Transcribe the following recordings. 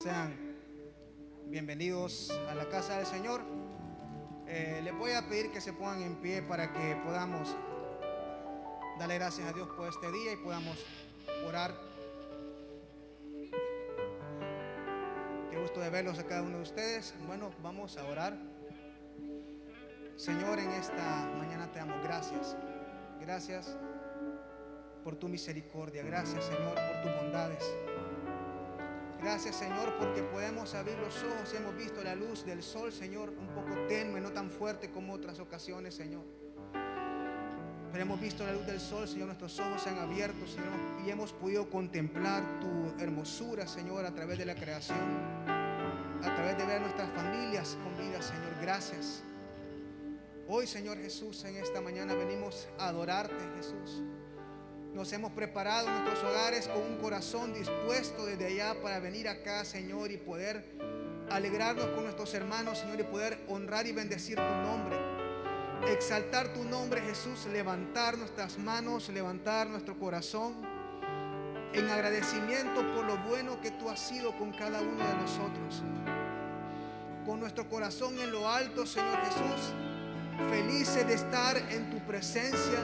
Sean bienvenidos a la casa del Señor. Les voy a pedir que se pongan en pie para que podamos darle gracias a Dios por este día y podamos orar. Qué gusto de verlos a cada uno de ustedes. Bueno, vamos a orar. Señor, en esta mañana te damos gracias. Gracias por tu misericordia. Gracias, Señor, por tus bondades. Gracias, Señor, porque podemos abrir los ojos y hemos visto la luz del sol, Señor, un poco tenue, no tan fuerte como otras ocasiones, Señor. Pero hemos visto la luz del sol, Señor, nuestros ojos se han abierto, Señor, y hemos podido contemplar tu hermosura, Señor, a través de la creación, a través de ver a nuestras familias con vida, Señor. Gracias. Hoy, Señor Jesús, en esta mañana venimos a adorarte, Jesús. Nos hemos preparado en nuestros hogares con un corazón dispuesto desde allá para venir acá, Señor, y poder alegrarnos con nuestros hermanos, Señor, y poder honrar y bendecir tu nombre, exaltar tu nombre, Jesús, levantar nuestras manos, levantar nuestro corazón en agradecimiento por lo bueno que tú has sido con cada uno de nosotros. Con nuestro corazón en lo alto, Señor Jesús, felices de estar en tu presencia,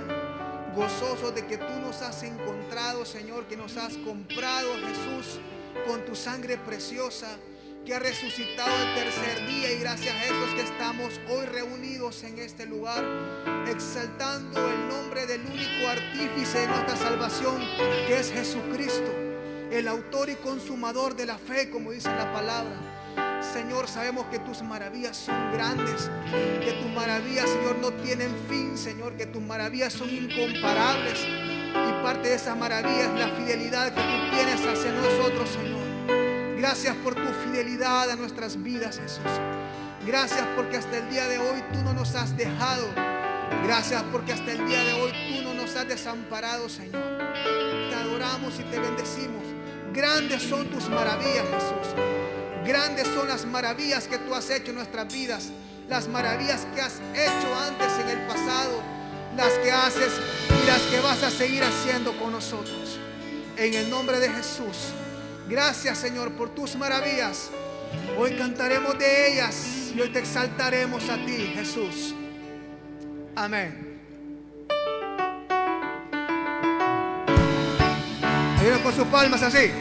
gozosos de que tú nos has encontrado, Señor, que nos has comprado, Jesús, con tu sangre preciosa, que ha resucitado el tercer día, y gracias a esos que estamos hoy reunidos en este lugar, exaltando el nombre del único artífice de nuestra salvación, que es Jesucristo, el autor y consumador de la fe, como dice la palabra. Señor, sabemos que tus maravillas son grandes, que tus maravillas, Señor, no tienen fin, Señor, que tus maravillas son incomparables, y parte de esas maravillas es la fidelidad que tú tienes hacia nosotros, Señor. Gracias por tu fidelidad a nuestras vidas, Jesús. Gracias porque hasta el día de hoy tú no nos has dejado. Gracias porque hasta el día de hoy tú no nos has desamparado, Señor. Te adoramos y te bendecimos. Grandes son tus maravillas, Jesús. Grandes son las maravillas que tú has hecho en nuestras vidas, las maravillas que has hecho antes en el pasado, las que haces y las que vas a seguir haciendo con nosotros. En el nombre de Jesús, gracias, Señor, por tus maravillas. Hoy cantaremos de ellas y hoy te exaltaremos a ti, Jesús. Amén. Ayúdenme con sus palmas así.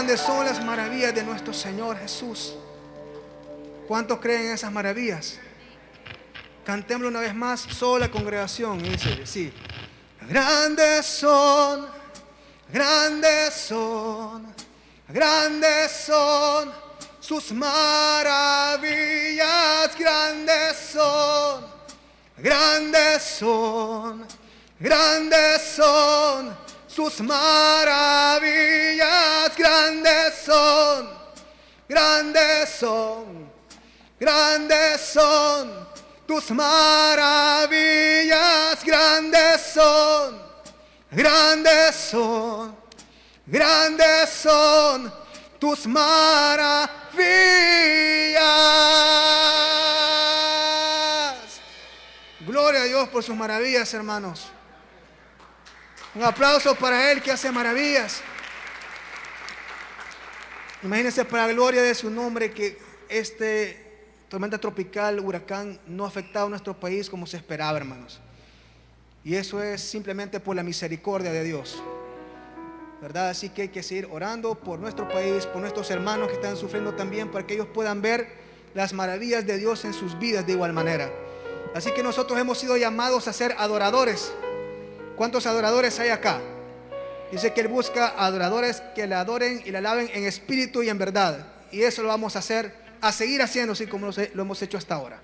grandes son las maravillas de nuestro Señor Jesús. ¿Cuántos creen en esas maravillas? Cantémoslo una vez más, sola congregación. Y dice, sí. Grandes son, grandes son, grandes son sus maravillas, grandes son, grandes son, grandes son sus maravillas, grandes son, grandes son, grandes son tus maravillas, grandes son, grandes son, grandes son tus maravillas. Gloria a Dios por sus maravillas, hermanos. Un aplauso para Él que hace maravillas. Imagínense, para la gloria de su nombre, que tormenta tropical, huracán, no ha afectado a nuestro país como se esperaba, hermanos. Y eso es simplemente por la misericordia de Dios, ¿verdad? Así que hay que seguir orando por nuestro país, por nuestros hermanos que están sufriendo también, para que ellos puedan ver las maravillas de Dios en sus vidas de igual manera. Así que nosotros hemos sido llamados a ser adoradores. ¿Cuántos adoradores hay acá? Dice que Él busca adoradores que le adoren y le alaben en espíritu y en verdad. Y eso lo vamos a hacer, a seguir haciendo así como lo hemos hecho hasta ahora.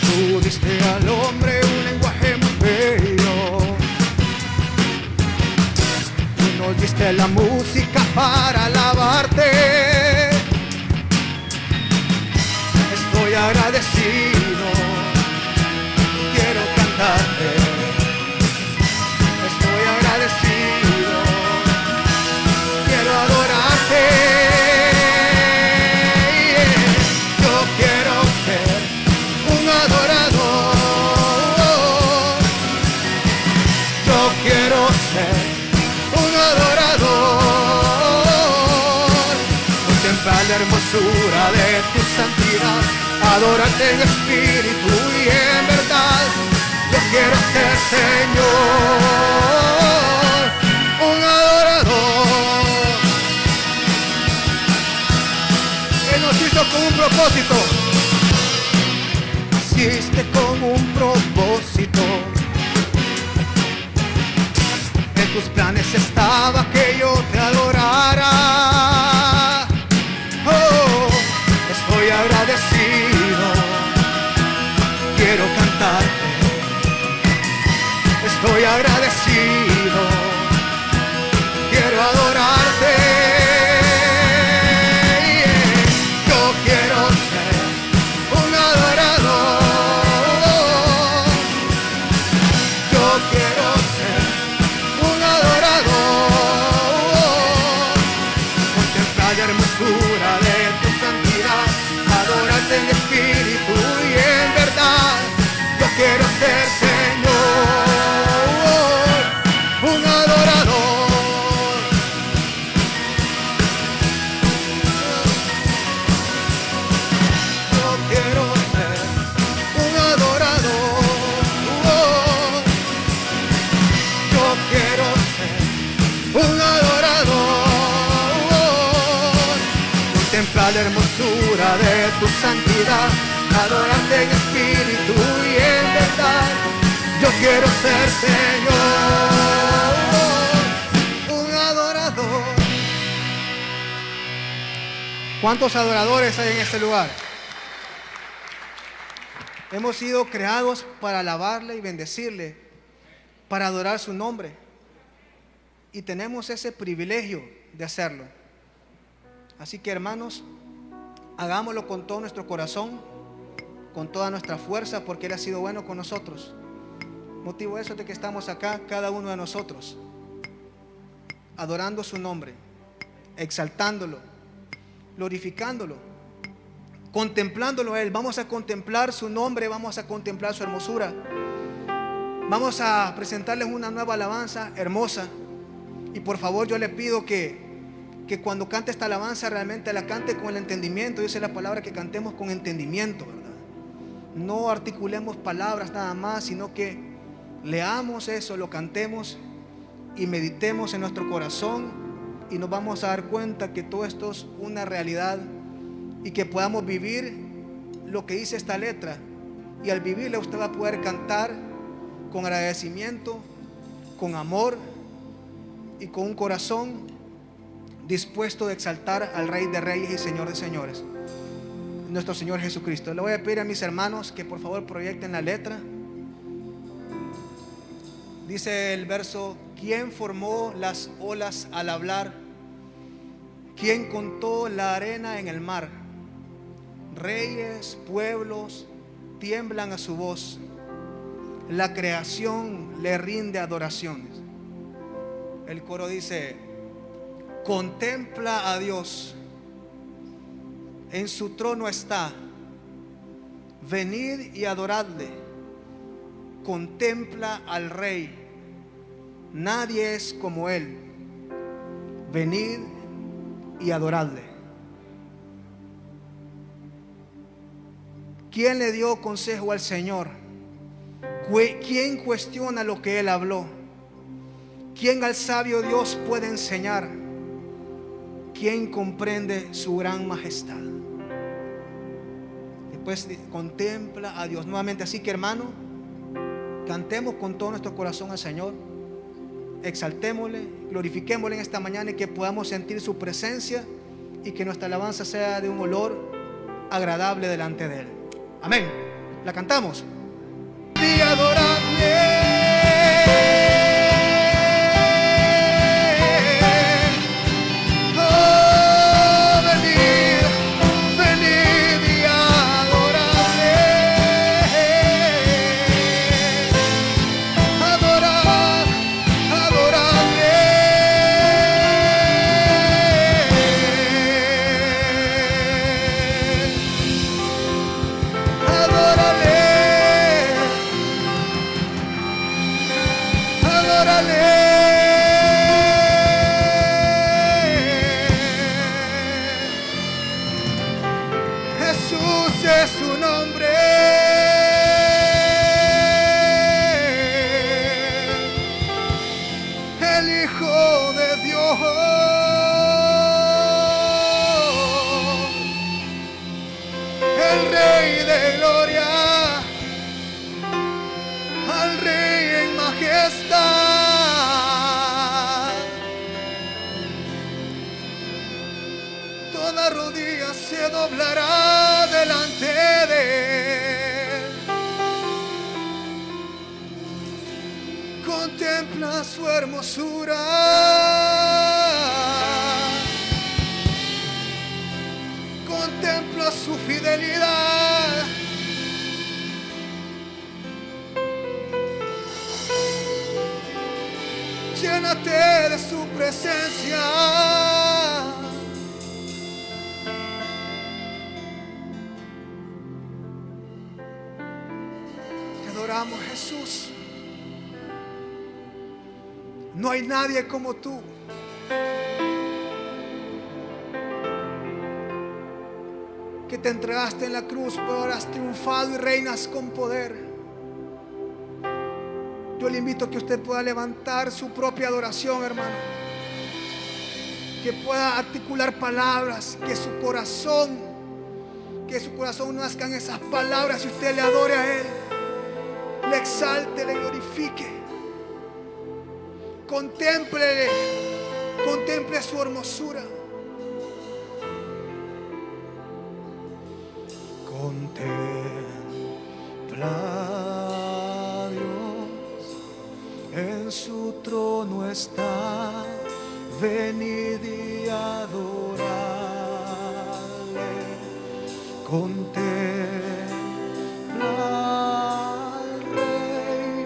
Tú diste al hombre un lenguaje muy bello. Tú nos diste la música para alabarte. Estoy agradecido, quiero cantarte. Estoy agradecido, quiero adorarte. Yo quiero ser un adorador. Yo quiero ser un adorador. Contemplar la hermosura de tu santidad, adórate en espíritu y en verdad. Yo quiero ser, Señor, un adorador. Él nos hizo con un propósito. Hiciste con un propósito. En tus planes estaba que yo te adorara. Oh, estoy agradecido, quiero cantarte. Estoy agradecido, quiero adorarte. Yo quiero ser un adorador. Yo quiero ser un adorador. Contemplar la hermosura de tu santidad, adórate en espíritu y en verdad. Yo quiero ser, Señor, un adorador. Yo quiero ser un adorador. Yo quiero ser un adorador. Contemplar la hermosura de tu santidad, adorarte en espíritu y en verdad. Yo quiero ser, Señor, un adorador. ¿Cuántos adoradores hay en este lugar? Hemos sido creados para alabarle y bendecirle, para adorar su nombre. Y tenemos ese privilegio de hacerlo. Así que, hermanos, hagámoslo con todo nuestro corazón, con toda nuestra fuerza, porque Él ha sido bueno con nosotros. Motivo eso de que estamos acá, cada uno de nosotros, adorando su nombre, exaltándolo, glorificándolo, contemplándolo a Él. Vamos a contemplar su nombre, vamos a contemplar su hermosura. Vamos a presentarles una nueva alabanza hermosa. Y por favor, yo le pido que que cuando cante esta alabanza realmente la cante con el entendimiento. Dice la palabra que cantemos con entendimiento, ¿verdad? No articulemos palabras nada más, sino que leamos eso, lo cantemos y meditemos en nuestro corazón, y nos vamos a dar cuenta que todo esto es una realidad y que podamos vivir lo que dice esta letra. Y al vivirla usted va a poder cantar con agradecimiento, con amor y con un corazón dispuesto de exaltar al Rey de Reyes y Señor de Señores, nuestro Señor Jesucristo. Le voy a pedir a mis hermanos que por favor proyecten la letra. Dice el verso: ¿quién formó las olas al hablar? ¿Quién contó la arena en el mar? Reyes, pueblos tiemblan a su voz. La creación le rinde adoraciones. El coro dice: contempla a Dios, en su trono está. Venid y adoradle. Contempla al Rey, nadie es como Él. Venid y adoradle. ¿Quién le dio consejo al Señor? ¿Quién cuestiona lo que Él habló? ¿Quién al sabio Dios puede enseñar? ¿Quién comprende su gran majestad? Después contempla a Dios nuevamente. Así que, hermano, cantemos con todo nuestro corazón al Señor, exaltémosle, glorifiquémosle en esta mañana, y que podamos sentir su presencia y que nuestra alabanza sea de un olor agradable delante de Él. Amén. La cantamos. Y adorarle. Jesús es su nombre. El Hijo de Dios, el Rey de gloria, al Rey en majestad. Toda rodilla se doblará delante de Él. Contempla su hermosura, contempla su fidelidad. Llénate de su presencia. Te adoramos, Jesús. No hay nadie como tú. Que te entregaste en la cruz, pero ahora has triunfado y reinas con poder. Yo le invito a que usted pueda levantar su propia adoración, hermano. Que pueda articular palabras, que su corazón nazcan esas palabras y usted le adore a Él, le exalte, le glorifique. Contémplele, contemple su hermosura. Contempla a Dios, en su trono está. Venid y adorarle. Contempla al Rey,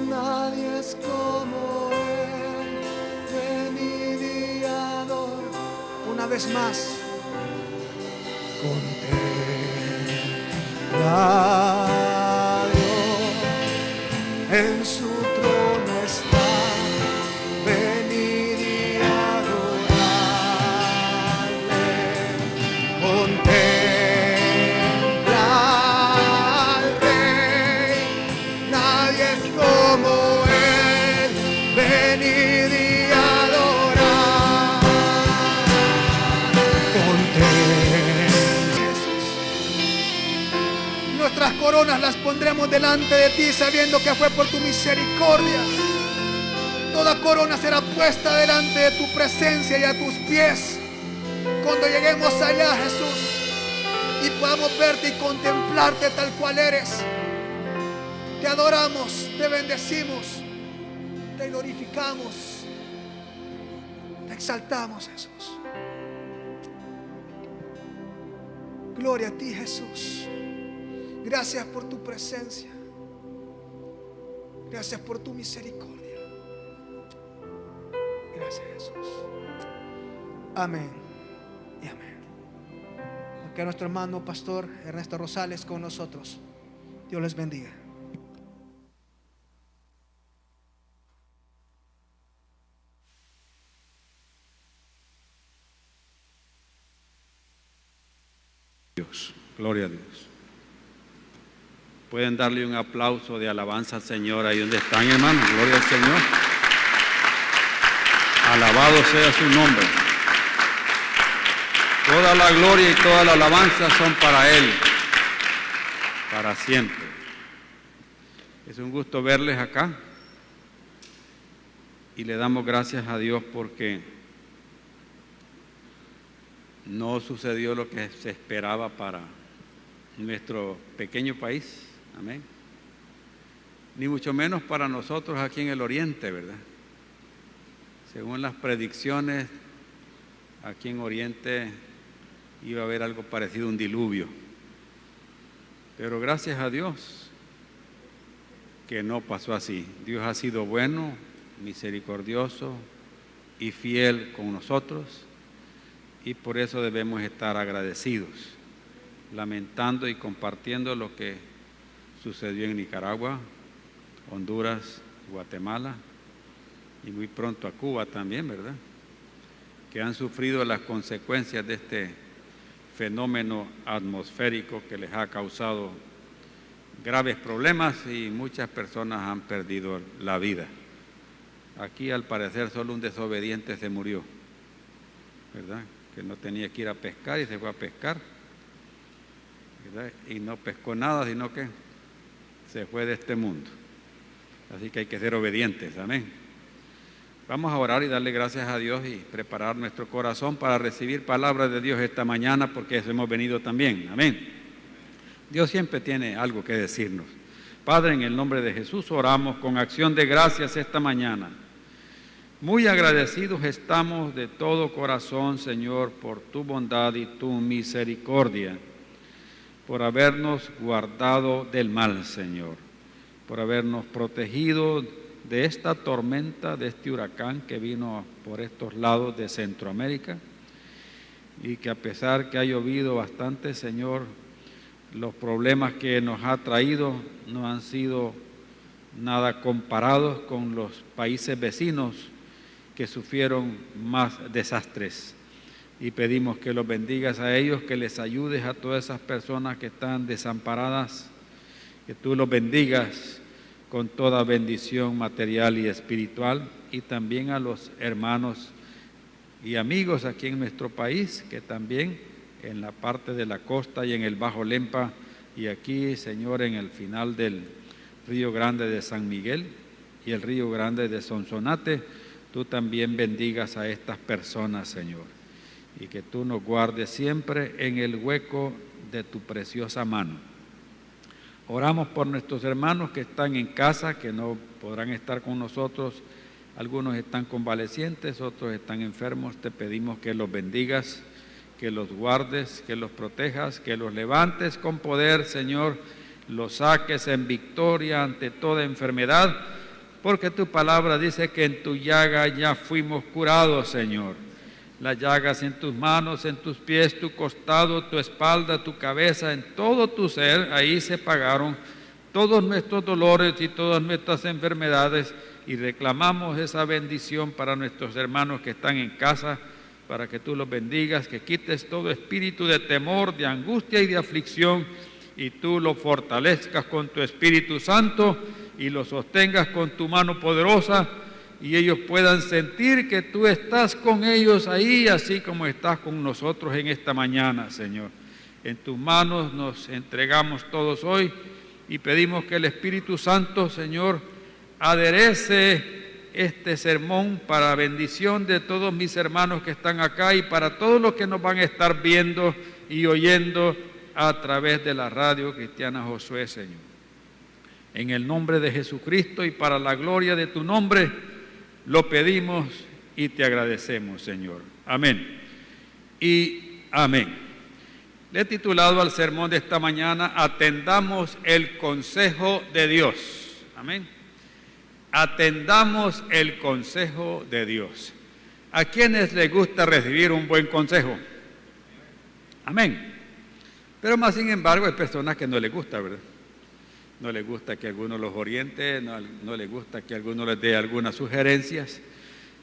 nadie es como Él. Venid y ador. Una vez más. Contempla a Dios, en su trono está. Venid y adorarle. coronas las pondremos delante de ti, sabiendo que fue por tu misericordia. Toda corona será puesta delante de tu presencia y a tus pies cuando lleguemos allá, Jesús, y podamos verte y contemplarte tal cual eres. Te adoramos, te bendecimos, te glorificamos, te exaltamos, Jesús. Gloria a ti, Jesús. Gracias por tu presencia. Gracias por tu misericordia. Gracias, Jesús. Amén y amén. Aquí a nuestro hermano pastor Ernesto Rosales con nosotros. Dios les bendiga. Dios, gloria a Dios. Pueden darle un aplauso de alabanza al Señor ahí donde están, hermanos. Gloria al Señor. Alabado sea su nombre. Toda la gloria y toda la alabanza son para Él, para siempre. Es un gusto verles acá y le damos gracias a Dios porque no sucedió lo que se esperaba para nuestro pequeño país, amén, ni mucho menos para nosotros aquí en el oriente, ¿verdad? Según las predicciones, aquí en Oriente iba a haber algo parecido a un diluvio, pero gracias a Dios que no pasó así. Dios ha sido bueno, misericordioso y fiel con nosotros, y por eso debemos estar agradecidos, lamentando y compartiendo lo que sucedió en Nicaragua, Honduras, Guatemala y muy pronto a Cuba también, ¿verdad? Que han sufrido las consecuencias de este fenómeno atmosférico que les ha causado graves problemas y muchas personas han perdido la vida. Aquí al parecer solo un desobediente se murió, ¿verdad? Que no tenía que ir a pescar y se fue a pescar, ¿verdad? Y no pescó nada, sino que se fue de este mundo. Así que hay que ser obedientes, amén. Vamos a orar y darle gracias a Dios y preparar nuestro corazón para recibir palabras de Dios esta mañana, porque eso hemos venido también, amén. Dios siempre tiene algo que decirnos. Padre, en el nombre de Jesús oramos con acción de gracias esta mañana. Muy agradecidos estamos de todo corazón, Señor, por tu bondad y tu misericordia, por habernos guardado del mal, Señor, por habernos protegido de esta tormenta, de este huracán que vino por estos lados de Centroamérica, y que a pesar que ha llovido bastante, Señor, los problemas que nos ha traído no han sido nada comparados con los países vecinos que sufrieron más desastres. Y pedimos que los bendigas a ellos, que les ayudes a todas esas personas que están desamparadas, que tú los bendigas con toda bendición material y espiritual, y también a los hermanos y amigos aquí en nuestro país, que también en la parte de la costa y en el Bajo Lempa, y aquí, Señor, en el final del Río Grande de San Miguel y el Río Grande de Sonsonate, tú también bendigas a estas personas, Señor, y que tú nos guardes siempre en el hueco de tu preciosa mano. Oramos por nuestros hermanos que están en casa, que no podrán estar con nosotros. Algunos están convalecientes, otros están enfermos. Te pedimos que los bendigas, que los guardes, que los protejas, que los levantes con poder, Señor, los saques en victoria ante toda enfermedad, porque tu palabra dice que en tu llaga ya fuimos curados, Señor. Las llagas en tus manos, en tus pies, tu costado, tu espalda, tu cabeza, en todo tu ser, ahí se pagaron todos nuestros dolores y todas nuestras enfermedades, y reclamamos esa bendición para nuestros hermanos que están en casa, para que tú los bendigas, que quites todo espíritu de temor, de angustia y de aflicción, y tú los fortalezcas con tu Espíritu Santo y los sostengas con tu mano poderosa, y ellos puedan sentir que tú estás con ellos ahí, así como estás con nosotros en esta mañana, Señor. En tus manos nos entregamos todos hoy y pedimos que el Espíritu Santo, Señor, aderece este sermón para bendición de todos mis hermanos que están acá y para todos los que nos van a estar viendo y oyendo a través de la radio cristiana Josué, Señor. En el nombre de Jesucristo y para la gloria de tu nombre, lo pedimos y te agradecemos, Señor. Amén. Y amén. Le he titulado al sermón de esta mañana, Atendamos el consejo de Dios. Amén. Atendamos el consejo de Dios. ¿A quiénes les gusta recibir un buen consejo? Amén. Pero más sin embargo hay personas que no les gusta, ¿verdad? No les gusta que alguno los oriente, no les gusta que alguno les dé algunas sugerencias,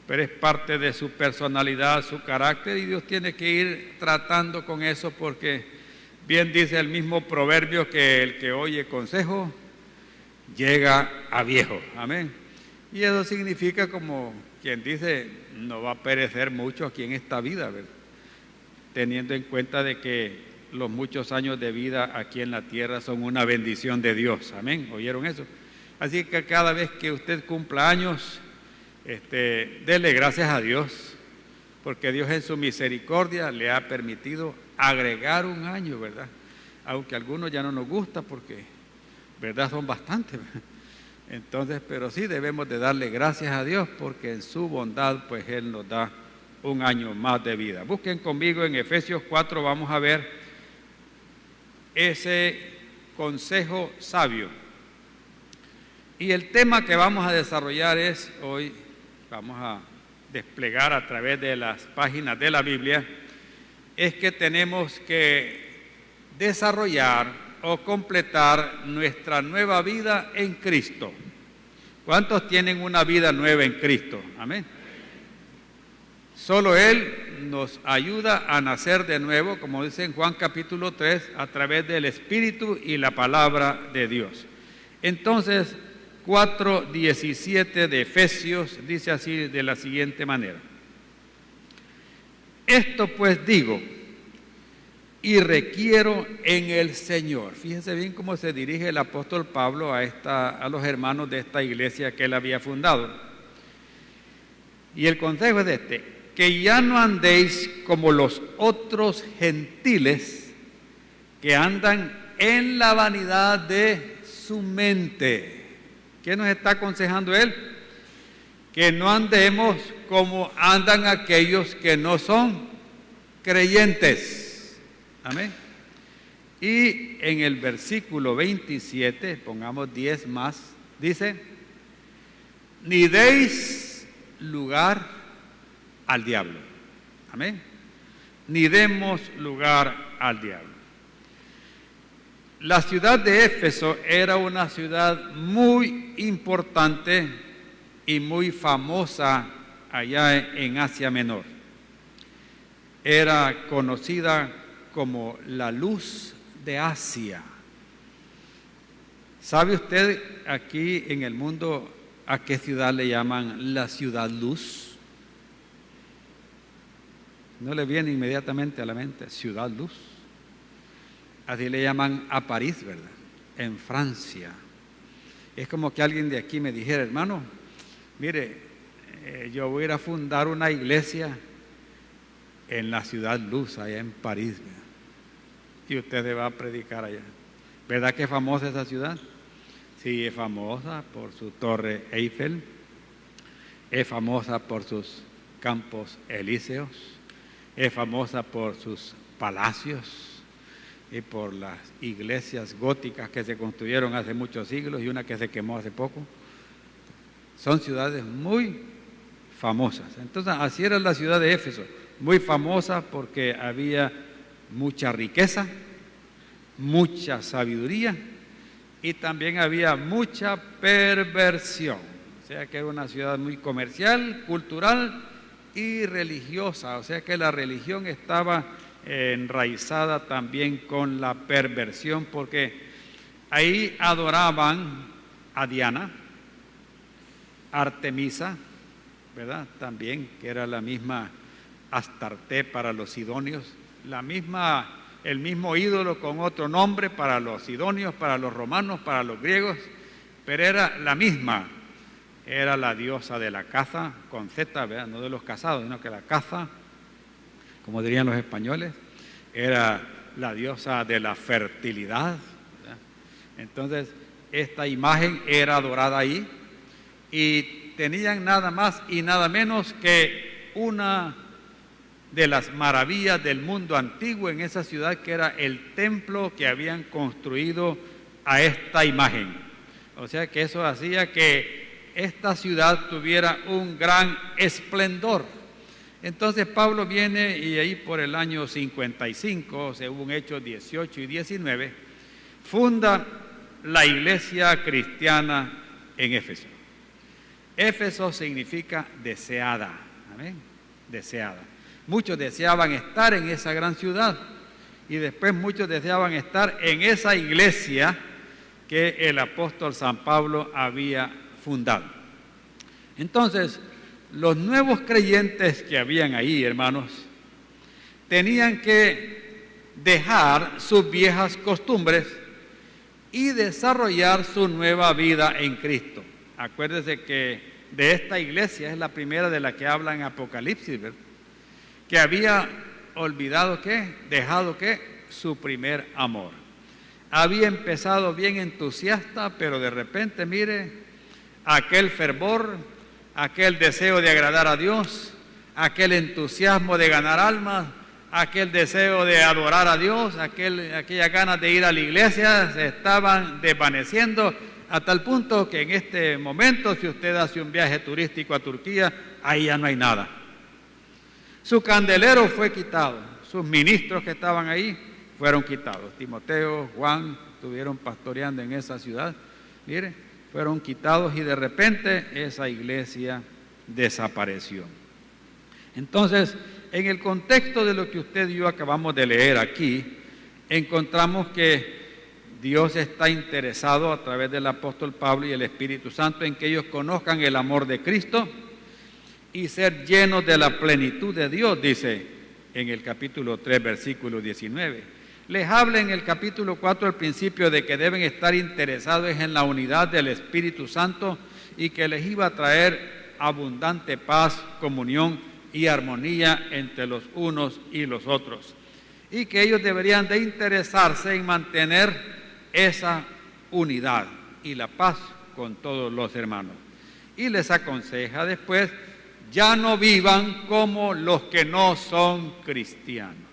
pero es parte de su personalidad, su carácter, y Dios tiene que ir tratando con eso porque bien dice el mismo proverbio que el que oye consejo llega a viejo. Amén. Y eso significa, como quien dice, no va a perecer mucho aquí en esta vida, ¿verdad? Teniendo en cuenta de que los muchos años de vida aquí en la tierra son una bendición de Dios. Amén. ¿Oyeron eso? Así que cada vez que usted cumpla años, dele gracias a Dios, porque Dios en su misericordia le ha permitido agregar un año, ¿verdad? Aunque a algunos ya no nos gusta porque, ¿verdad? Son bastantes, ¿verdad? Entonces, pero sí debemos de darle gracias a Dios porque en su bondad, pues Él nos da un año más de vida. Busquen conmigo en Efesios 4, vamos a ver ese consejo sabio. Y el tema que vamos a desarrollar es, hoy vamos a desplegar a través de las páginas de la Biblia, es que tenemos que desarrollar o completar nuestra nueva vida en Cristo. ¿Cuántos tienen una vida nueva en Cristo? Amén. Solo Él nos ayuda a nacer de nuevo, como dice en Juan capítulo 3, a través del Espíritu y la palabra de Dios. Entonces, 4:17 de Efesios dice así de la siguiente manera: esto pues digo y requiero en el Señor. Fíjense bien cómo se dirige el apóstol Pablo a los hermanos de esta iglesia que él había fundado. Y el consejo es que ya no andéis como los otros gentiles que andan en la vanidad de su mente. ¿Qué nos está aconsejando él? Que no andemos como andan aquellos que no son creyentes. Amén. Y en el versículo 27, pongamos 10 más, dice: ni deis lugar al diablo. Amén. Ni demos lugar al diablo. La ciudad de Éfeso era una ciudad muy importante y muy famosa allá en Asia Menor. Era conocida como la luz de Asia. ¿Sabe usted aquí en el mundo a qué ciudad le llaman la ciudad luz? ¿No le viene inmediatamente a la mente ciudad luz? Así le llaman a París, ¿verdad? En Francia. Es como que alguien de aquí me dijera: hermano, mire, yo voy a ir a fundar una iglesia en la ciudad luz, allá en París, ¿verdad? Y usted se va a predicar allá. ¿Verdad que es famosa esa ciudad? Sí, es famosa por su torre Eiffel, es famosa por sus campos elíseos, es famosa por sus palacios y por las iglesias góticas que se construyeron hace muchos siglos y una que se quemó hace poco. Son ciudades muy famosas. Entonces, así era la ciudad de Éfeso, muy famosa porque había mucha riqueza, mucha sabiduría y también había mucha perversión. O sea que era una ciudad muy comercial, cultural y religiosa. O sea que la religión estaba enraizada también con la perversión, porque ahí adoraban a Diana, Artemisa, ¿verdad? También, que era la misma Astarte para los sidonios, la misma el mismo ídolo con otro nombre para los sidonios, para los romanos, para los griegos, pero era la misma. Era la diosa de la caza, con Z, ¿verdad? No de los casados, sino que la caza, como dirían los españoles, era la diosa de la fertilidad, ¿verdad? Entonces, esta imagen era adorada ahí y tenían nada más y nada menos que una de las maravillas del mundo antiguo en esa ciudad, que era el templo que habían construido a esta imagen. O sea que eso hacía que esta ciudad tuviera un gran esplendor. Entonces Pablo viene y ahí por el año 55, según Hechos 18 y 19, funda la iglesia cristiana en Éfeso. Éfeso significa deseada, amén, deseada. Muchos deseaban estar en esa gran ciudad y después muchos deseaban estar en esa iglesia que el apóstol San Pablo había fundado. Entonces, los nuevos creyentes que habían ahí, hermanos, tenían que dejar sus viejas costumbres y desarrollar su nueva vida en Cristo. Acuérdense que de esta iglesia es la primera de la que habla en Apocalipsis, ¿verdad? Que había olvidado, ¿qué? Dejado, ¿qué? Su primer amor. Había empezado bien entusiasta, pero de repente, mire, aquel fervor, aquel deseo de agradar a Dios, aquel entusiasmo de ganar almas, aquel deseo de adorar a Dios, aquellas ganas de ir a la iglesia se estaban desvaneciendo a tal punto que en este momento, si usted hace un viaje turístico a Turquía, ahí ya no hay nada. Su candelero fue quitado, sus ministros que estaban ahí fueron quitados. Timoteo, Juan, estuvieron pastoreando en esa ciudad, mire, fueron quitados y de repente esa iglesia desapareció. Entonces, en el contexto de lo que usted y yo acabamos de leer aquí, encontramos que Dios está interesado a través del apóstol Pablo y el Espíritu Santo en que ellos conozcan el amor de Cristo y ser llenos de la plenitud de Dios, dice en el capítulo 3, versículo 19. Les habla en el capítulo 4 al principio de que deben estar interesados en la unidad del Espíritu Santo y que les iba a traer abundante paz, comunión y armonía entre los unos y los otros. Y que ellos deberían de interesarse en mantener esa unidad y la paz con todos los hermanos. Y les aconseja después, ya no vivan como los que no son cristianos.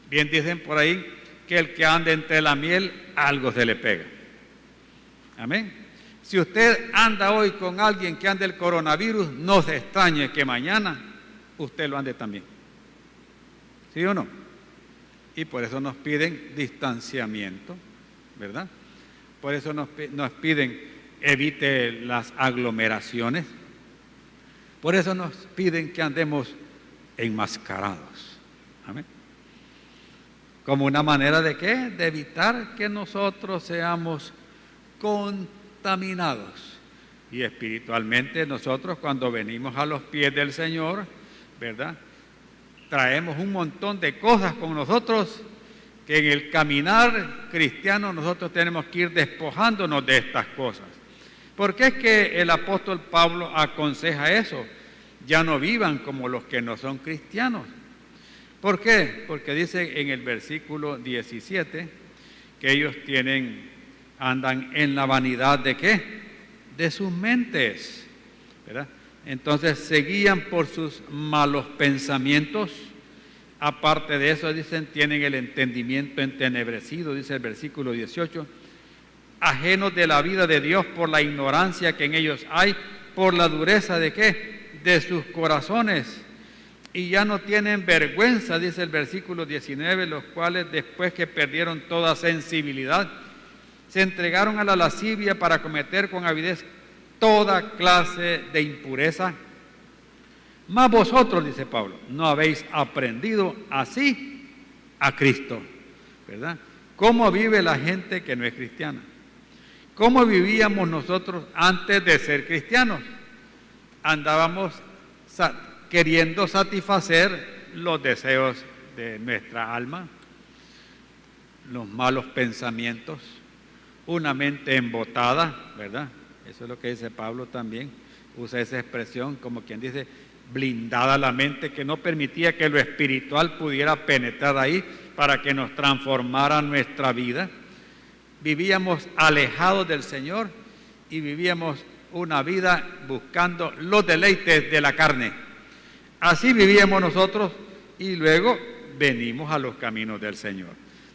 Bien dicen por ahí que el que anda entre la miel, algo se le pega. Amén. Si usted anda hoy con alguien que anda el coronavirus, no se extrañe que mañana usted lo ande también. ¿Sí o no? Y por eso nos piden distanciamiento, ¿verdad? Por eso nos piden evite las aglomeraciones. Por eso nos piden que andemos enmascarados. Amén. Como una manera de ¿qué? De evitar que nosotros seamos contaminados. Y espiritualmente nosotros cuando venimos a los pies del Señor, ¿verdad? Traemos un montón de cosas con nosotros que en el caminar cristiano nosotros tenemos que ir despojándonos de estas cosas. ¿Por qué es que el apóstol Pablo aconseja eso? Ya no vivan como los que no son cristianos. ¿Por qué? Porque dice en el versículo 17 que ellos andan en la vanidad ¿de qué? De sus mentes, ¿verdad? Entonces seguían por sus malos pensamientos. Aparte de eso, dicen, tienen el entendimiento entenebrecido, dice el versículo 18, ajenos de la vida de Dios por la ignorancia que en ellos hay, por la dureza ¿de qué? De sus corazones. Y ya no tienen vergüenza, dice el versículo 19, los cuales después que perdieron toda sensibilidad, se entregaron a la lascivia para cometer con avidez toda clase de impureza. Mas vosotros, dice Pablo, no habéis aprendido así a Cristo, ¿verdad? ¿Cómo vive la gente que no es cristiana? ¿Cómo vivíamos nosotros antes de ser cristianos? Andábamos queriendo satisfacer los deseos de nuestra alma, los malos pensamientos, una mente embotada, ¿verdad? Eso es lo que dice Pablo también, usa esa expresión como quien dice, blindada la mente, que no permitía que lo espiritual pudiera penetrar ahí para que nos transformara nuestra vida. Vivíamos alejados del Señor y vivíamos una vida buscando los deleites de la carne. Así vivíamos nosotros y luego venimos a los caminos del Señor.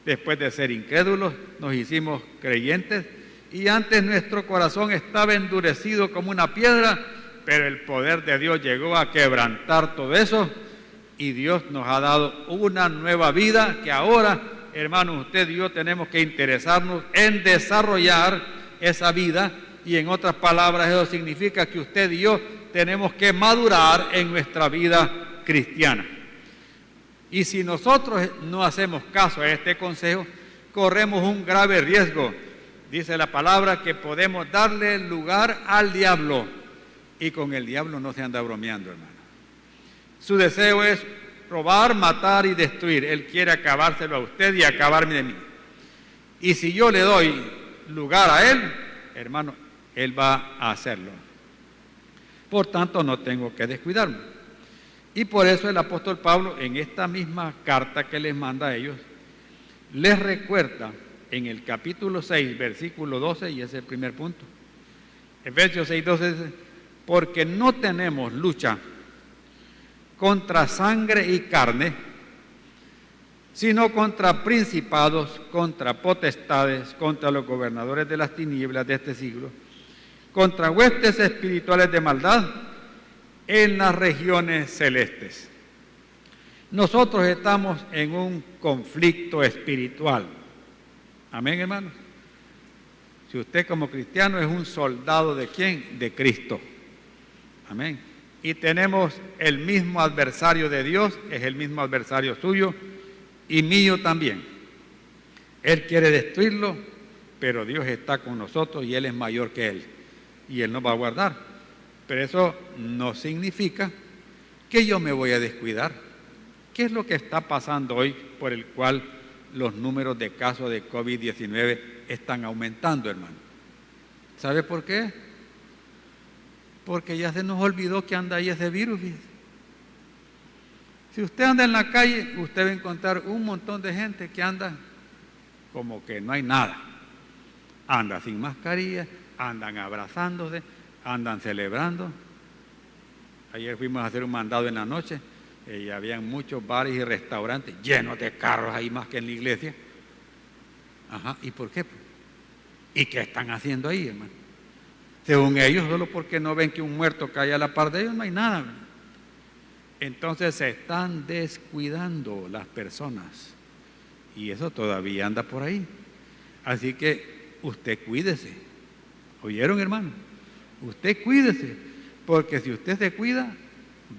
Después de ser incrédulos, nos hicimos creyentes y antes nuestro corazón estaba endurecido como una piedra, pero el poder de Dios llegó a quebrantar todo eso y Dios nos ha dado una nueva vida que ahora, hermanos, usted y yo tenemos que interesarnos en desarrollar esa vida y en otras palabras eso significa que usted y yo tenemos que madurar en nuestra vida cristiana. Y si nosotros no hacemos caso a este consejo, corremos un grave riesgo. Dice la palabra que podemos darle lugar al diablo. Y con el diablo no se anda bromeando, hermano. Su deseo es robar, matar y destruir. Él quiere acabárselo a usted y acabarme de mí. Y si yo le doy lugar a él, hermano, él va a hacerlo. Por tanto, no tengo que descuidarme. Y por eso el apóstol Pablo, en esta misma carta que les manda a ellos, les recuerda en el capítulo 6, versículo 12, y ese es el primer punto. Efesios 6, 12 dice, porque no tenemos lucha contra sangre y carne, sino contra principados, contra potestades, contra los gobernadores de las tinieblas de este siglo, contra huestes espirituales de maldad en las regiones celestes. Nosotros estamos en un conflicto espiritual. Amén, hermanos. Si usted como cristiano es un soldado ¿de quién? De Cristo. Amén. Y tenemos el mismo adversario de Dios, es el mismo adversario suyo y mío también. Él quiere destruirlo, pero Dios está con nosotros y Él es mayor que Él. Y Él nos va a guardar. Pero eso no significa que yo me voy a descuidar. ¿Qué es lo que está pasando hoy por el cual los números de casos de COVID-19 están aumentando, hermano? ¿Sabe por qué? Porque ya se nos olvidó que anda ahí ese virus. Si usted anda en la calle, usted va a encontrar un montón de gente que anda como que no hay nada. Anda sin mascarilla, andan abrazándose, andan celebrando. Ayer fuimos a hacer un mandado en la noche y habían muchos bares y restaurantes llenos de carros ahí más que en la iglesia. Ajá, ¿y por qué? ¿Y qué están haciendo ahí, hermano? Según ellos, solo porque no ven que un muerto cae a la par de ellos, no hay nada. Entonces se están descuidando las personas y eso todavía anda por ahí. Así que usted cuídese. ¿Oyeron, hermano? Usted cuídese, porque si usted se cuida,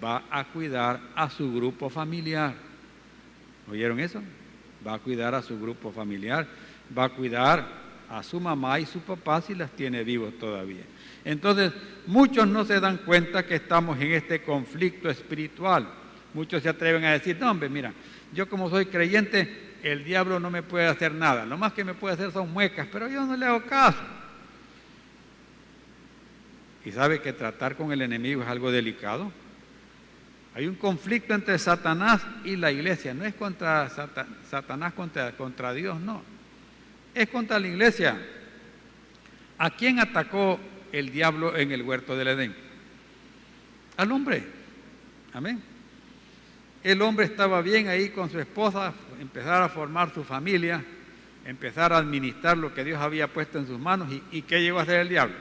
va a cuidar a su grupo familiar. ¿Oyeron eso? Va a cuidar a su grupo familiar, va a cuidar a su mamá y su papá si las tiene vivos todavía. Entonces, muchos no se dan cuenta que estamos en este conflicto espiritual. Muchos se atreven a decir, no, hombre, mira, yo como soy creyente, el diablo no me puede hacer nada. Lo más que me puede hacer son muecas, pero yo no le hago caso. ¿Y sabe que tratar con el enemigo es algo delicado? Hay un conflicto entre Satanás y la iglesia. No es contra Satanás contra Dios, no. Es contra la iglesia. ¿A quién atacó el diablo en el huerto del Edén? Al hombre. Amén. El hombre estaba bien ahí con su esposa, empezar a formar su familia, empezar a administrar lo que Dios había puesto en sus manos. ¿Y qué llegó a hacer el diablo?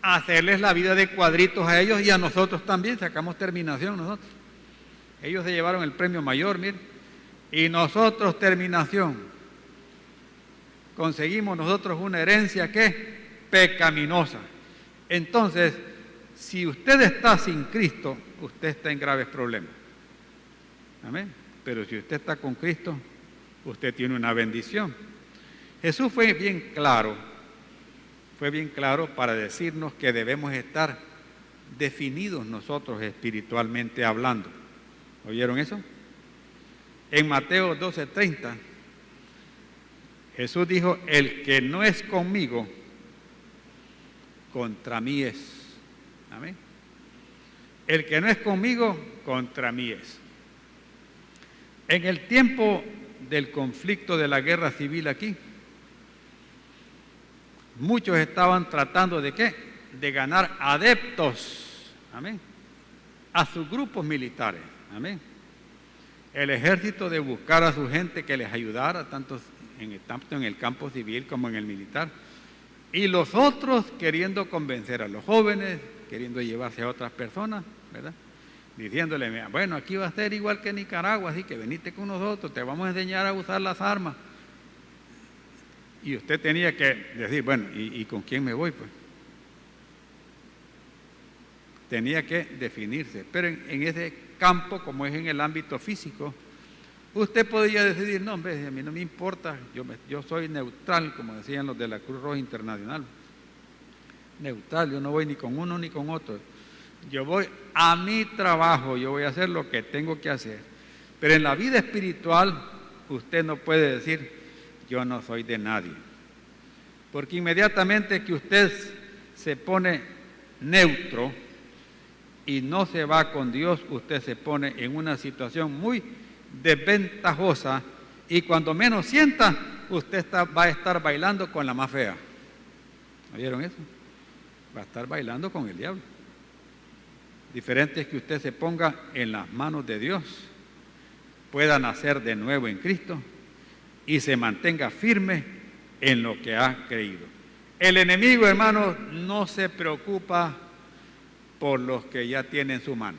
A hacerles la vida de cuadritos a ellos y a nosotros también. Sacamos terminación nosotros. Ellos se llevaron el premio mayor, mire. Y nosotros terminación. Conseguimos nosotros una herencia que pecaminosa. Entonces, si usted está sin Cristo, usted está en graves problemas. Amén. Pero si usted está con Cristo, usted tiene una bendición. Jesús fue bien claro para decirnos que debemos estar definidos nosotros espiritualmente hablando. ¿Oyeron eso? En Mateo 12:30 Jesús dijo, el que no es conmigo, contra mí es. Amén. El que no es conmigo, contra mí es. En el tiempo del conflicto de la guerra civil aquí, muchos estaban tratando de ¿qué? De ganar adeptos, amén, a sus grupos militares, amén. El ejército de buscar a su gente que les ayudara, tanto en el campo civil como en el militar. Y los otros queriendo convencer a los jóvenes, queriendo llevarse a otras personas, ¿verdad? Diciéndole, bueno, aquí va a ser igual que Nicaragua, así que venite con nosotros, te vamos a enseñar a usar las armas. Y usted tenía que decir, bueno, ¿y con quién me voy? Pues tenía que definirse. Pero en ese campo, como es en el ámbito físico, usted podía decidir, no, hombre, a mí no me importa, yo soy neutral, como decían los de la Cruz Roja Internacional. Neutral, yo no voy ni con uno ni con otro. Yo voy a mi trabajo, yo voy a hacer lo que tengo que hacer. Pero en la vida espiritual, usted no puede decir, yo no soy de nadie. Porque inmediatamente que usted se pone neutro y no se va con Dios, usted se pone en una situación muy desventajosa y cuando menos sienta, usted va a estar bailando con la más fea. ¿Oyeron eso? Va a estar bailando con el diablo. Diferente es que usted se ponga en las manos de Dios, pueda nacer de nuevo en Cristo y se mantenga firme en lo que ha creído. El enemigo, hermanos, no se preocupa por los que ya tienen su mano.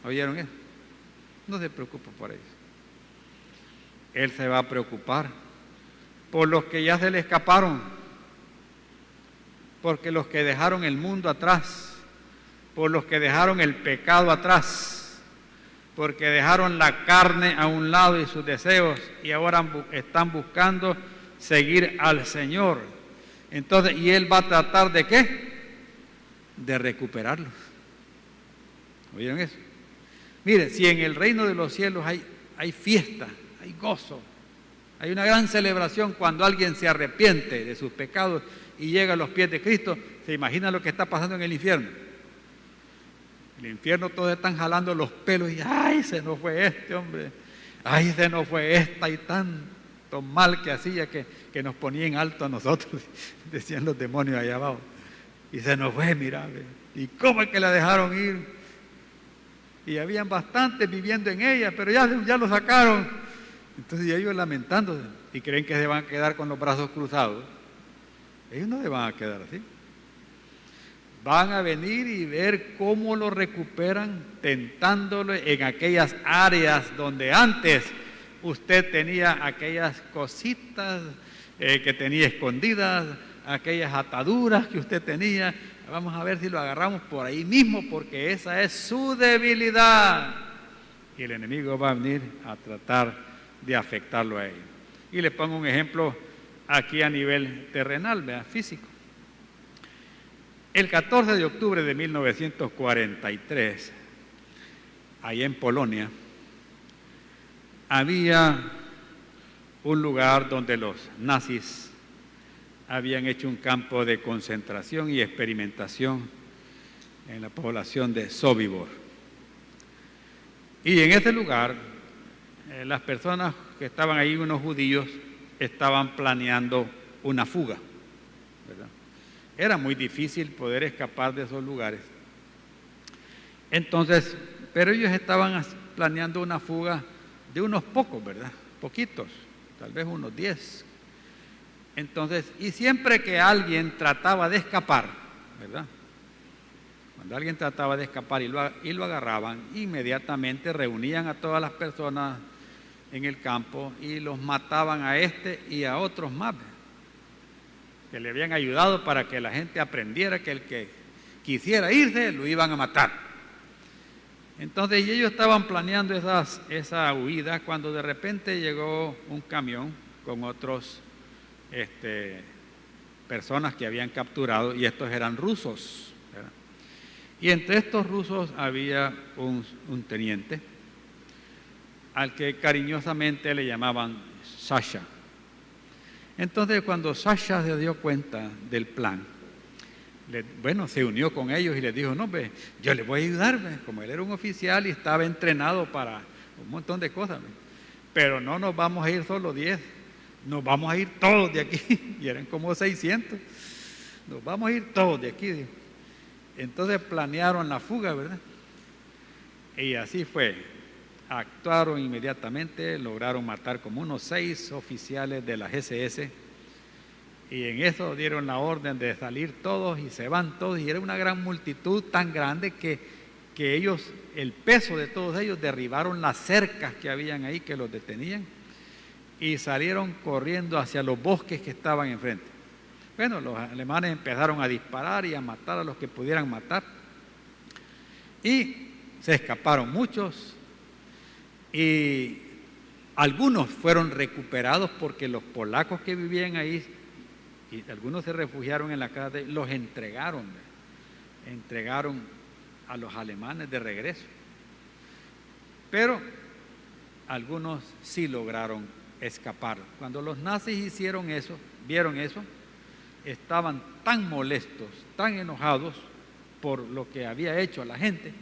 ¿Oyeron eso? No se preocupa por eso. Él se va a preocupar por los que ya se le escaparon, porque los que dejaron el mundo atrás, por los que dejaron el pecado atrás, porque dejaron la carne a un lado y sus deseos y ahora están buscando seguir al Señor. Entonces, ¿y Él va a tratar de qué? De recuperarlos. ¿Oyeron eso? Mire, si en el reino de los cielos hay fiesta, hay gozo, hay una gran celebración cuando alguien se arrepiente de sus pecados y llega a los pies de Cristo, ¿se imagina lo que está pasando en el infierno? En el infierno todos están jalando los pelos y ¡ay, se nos fue este hombre! ¡Ay, se nos fue esta! Y tanto mal que hacía que nos ponía en alto a nosotros, decían los demonios allá abajo. Y se nos fue, mira, ¿y cómo es que la dejaron ir? Y habían bastantes viviendo en ella, pero ya lo sacaron. Entonces ellos lamentándose y creen que se van a quedar con los brazos cruzados. Ellos no se van a quedar así. Van a venir y ver cómo lo recuperan, tentándolo en aquellas áreas donde antes usted tenía aquellas cositas que tenía escondidas, aquellas ataduras que usted tenía. Vamos a ver si lo agarramos por ahí mismo, porque esa es su debilidad. Y el enemigo va a venir a tratar de afectarlo a ellos. Y le pongo un ejemplo aquí a nivel terrenal, ¿verdad? Físico. El 14 de octubre de 1943, allá en Polonia, había un lugar donde los nazis habían hecho un campo de concentración y experimentación en la población de Sobibor. Y en ese lugar, las personas que estaban ahí, unos judíos, estaban planeando una fuga, ¿verdad? Era muy difícil poder escapar de esos lugares. Entonces, pero ellos estaban planeando una fuga de unos pocos, ¿verdad? Poquitos, tal vez unos 10. Entonces, y siempre que alguien trataba de escapar, ¿verdad? Cuando alguien trataba de escapar y lo agarraban, inmediatamente reunían a todas las personas en el campo y los mataban a este y a otros más, que le habían ayudado para que la gente aprendiera que el que quisiera irse lo iban a matar. Entonces ellos estaban planeando esa huida cuando de repente llegó un camión con otros personas que habían capturado, y estos eran rusos, ¿verdad? Y entre estos rusos había un teniente al que cariñosamente le llamaban Sasha. Entonces, cuando Sasha se dio cuenta del plan, se unió con ellos y les dijo, no, yo les voy a ayudar, como él era un oficial y estaba entrenado para un montón de cosas, pero no nos vamos a ir solo 10, nos vamos a ir todos de aquí, y eran como 600, nos vamos a ir todos de aquí. Entonces planearon la fuga, ¿verdad? Y así fue, actuaron inmediatamente, lograron matar como unos 6 oficiales de la GCS, y en eso dieron la orden de salir todos y se van todos, y era una gran multitud tan grande que ellos, el peso de todos ellos, derribaron las cercas que habían ahí que los detenían y salieron corriendo hacia los bosques que estaban enfrente. Bueno, los alemanes empezaron a disparar y a matar a los que pudieran matar, y se escaparon muchos, y algunos fueron recuperados porque los polacos que vivían ahí, y algunos se refugiaron en la casa, los entregaron a los alemanes de regreso. Pero algunos sí lograron escapar. Cuando los nazis vieron eso, estaban tan molestos, tan enojados por lo que había hecho a la gente,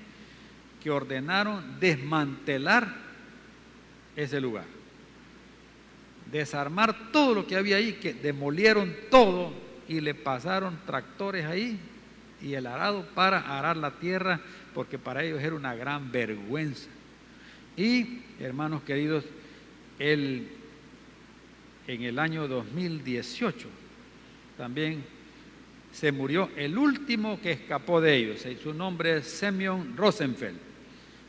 que ordenaron desmantelar ese lugar, desarmar todo lo que había ahí, que demolieron todo y le pasaron tractores ahí y el arado para arar la tierra, porque para ellos era una gran vergüenza. Y, hermanos queridos, en el año 2018 también se murió el último que escapó de ellos. Su nombre es Semyon Rosenfeld.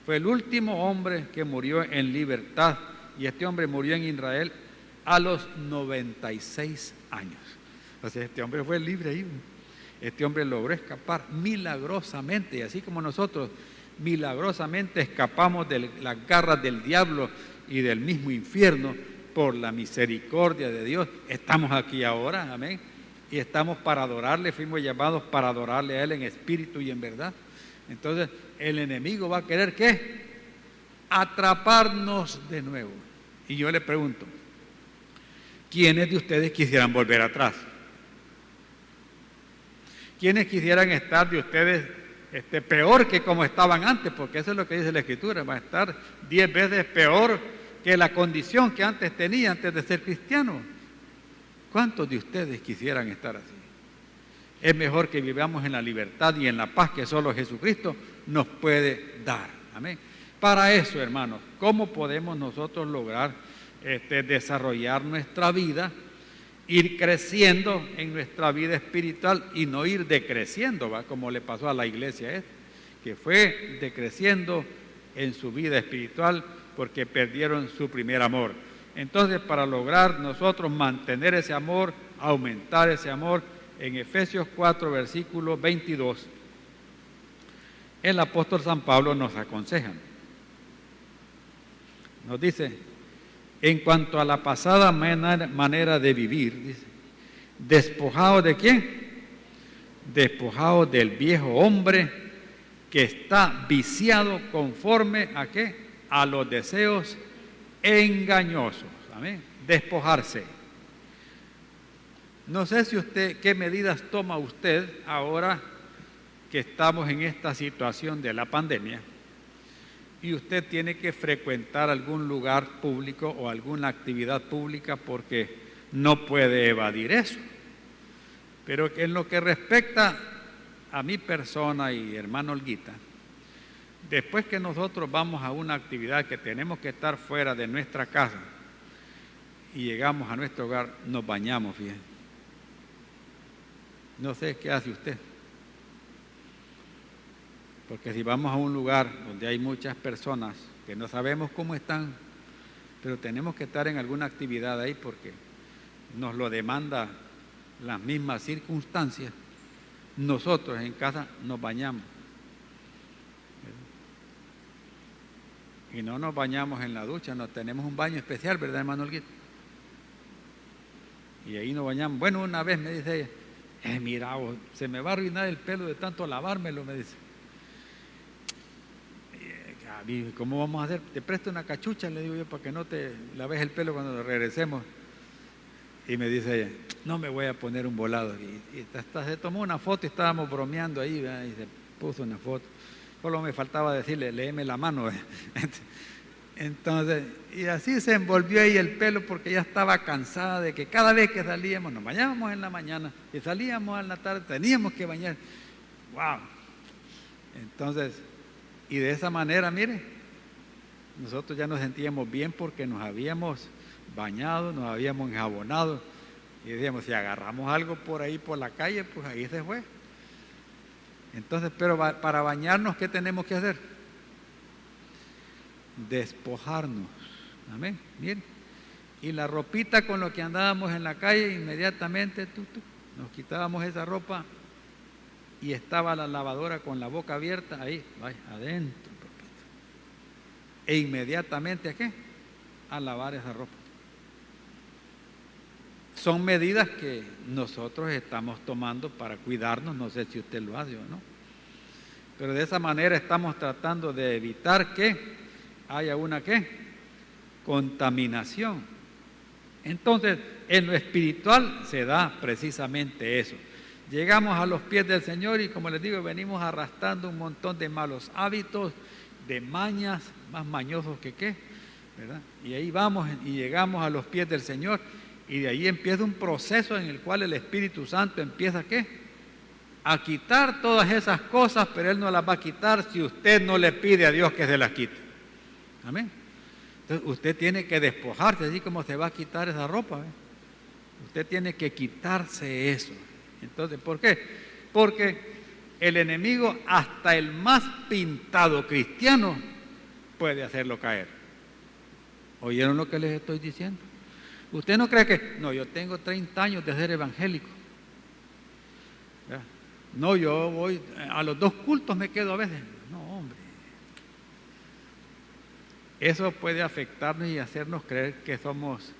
Fue el último hombre que murió en libertad, y este hombre murió en Israel a los 96 años. O sea, este hombre fue libre ahí. Este hombre logró escapar milagrosamente, y así como nosotros milagrosamente escapamos de las garras del diablo y del mismo infierno por la misericordia de Dios, estamos aquí ahora, amén, y estamos para adorarle, fuimos llamados para adorarle a Él en espíritu y en verdad. Entonces el enemigo va a querer ¿qué? Atraparnos de nuevo. Y yo le pregunto, ¿quiénes de ustedes quisieran volver atrás? ¿Quiénes quisieran estar de ustedes peor que como estaban antes? Porque eso es lo que dice la Escritura, va a estar 10 veces peor que la condición que antes tenía, antes de ser cristiano. ¿Cuántos de ustedes quisieran estar así? Es mejor que vivamos en la libertad y en la paz que solo Jesucristo nos puede dar. Amén. Para eso, hermanos, ¿cómo podemos nosotros lograr desarrollar nuestra vida, ir creciendo en nuestra vida espiritual y no ir decreciendo, ¿va? Como le pasó a la iglesia que fue decreciendo en su vida espiritual porque perdieron su primer amor? Entonces, para lograr nosotros mantener ese amor, aumentar ese amor, en Efesios 4, versículo 22, el apóstol San Pablo nos aconseja. Nos dice, en cuanto a la pasada manera de vivir, dice, ¿despojados de quién? Despojados del viejo hombre que está viciado conforme a ¿qué? A los deseos engañosos. Amén. Despojarse. No sé si qué medidas toma usted ahora que estamos en esta situación de la pandemia y usted tiene que frecuentar algún lugar público o alguna actividad pública porque no puede evadir eso. Pero en lo que respecta a mi persona y hermano Olguita, después que nosotros vamos a una actividad que tenemos que estar fuera de nuestra casa y llegamos a nuestro hogar, nos bañamos bien. No sé qué hace usted. Porque si vamos a un lugar donde hay muchas personas que no sabemos cómo están, pero tenemos que estar en alguna actividad ahí porque nos lo demanda las mismas circunstancias, nosotros en casa nos bañamos. Y no nos bañamos en la ducha, no tenemos un baño especial, ¿verdad, hermano Olguito? Y ahí nos bañamos. Bueno, una vez me dice ella, mira, se me va a arruinar el pelo de tanto lavármelo, me dice. ¿Cómo vamos a hacer? Te presto una cachucha, le digo yo, para que no te laves el pelo cuando regresemos. Y me dice ella, no me voy a poner un volado. Y hasta se tomó una foto y estábamos bromeando ahí, ¿verdad? Y se puso una foto. Solo me faltaba decirle, léeme la mano, ¿verdad? Entonces, y así se envolvió ahí el pelo porque ya estaba cansada de que cada vez que salíamos, nos bañábamos en la mañana y salíamos en la tarde, teníamos que bañar. ¡Wow! Entonces, y de esa manera, mire, nosotros ya nos sentíamos bien porque nos habíamos bañado, nos habíamos enjabonado y decíamos, si agarramos algo por ahí por la calle, pues ahí se fue. Entonces, pero para bañarnos, ¿qué tenemos que hacer? Despojarnos. Amén. Bien. Y la ropita con lo que andábamos en la calle, inmediatamente nos quitábamos esa ropa y estaba la lavadora con la boca abierta ahí, vaya, adentro, ropita. E inmediatamente, ¿a qué? A lavar esa ropa. Son medidas que nosotros estamos tomando para cuidarnos, no sé si usted lo hace o no. Pero de esa manera estamos tratando de evitar que haya una ¿qué? Contaminación. Entonces, en lo espiritual se da precisamente eso. Llegamos a los pies del Señor y, como les digo, venimos arrastrando un montón de malos hábitos, de mañas, más mañosos que qué, ¿verdad? Y ahí vamos y llegamos a los pies del Señor y de ahí empieza un proceso en el cual el Espíritu Santo empieza ¿qué? A quitar todas esas cosas, pero Él no las va a quitar si usted no le pide a Dios que se las quite. Amén. Entonces usted tiene que despojarse, así como se va a quitar esa ropa, ¿eh? Usted tiene que quitarse eso. Entonces, ¿por qué? Porque el enemigo, hasta el más pintado cristiano, puede hacerlo caer. ¿Oyeron lo que les estoy diciendo? Usted no cree que, no, yo tengo 30 años de ser evangélico. ¿Ya? No, yo voy, a los 2 cultos me quedo a veces. No, hombre. Eso puede afectarnos y hacernos creer que somos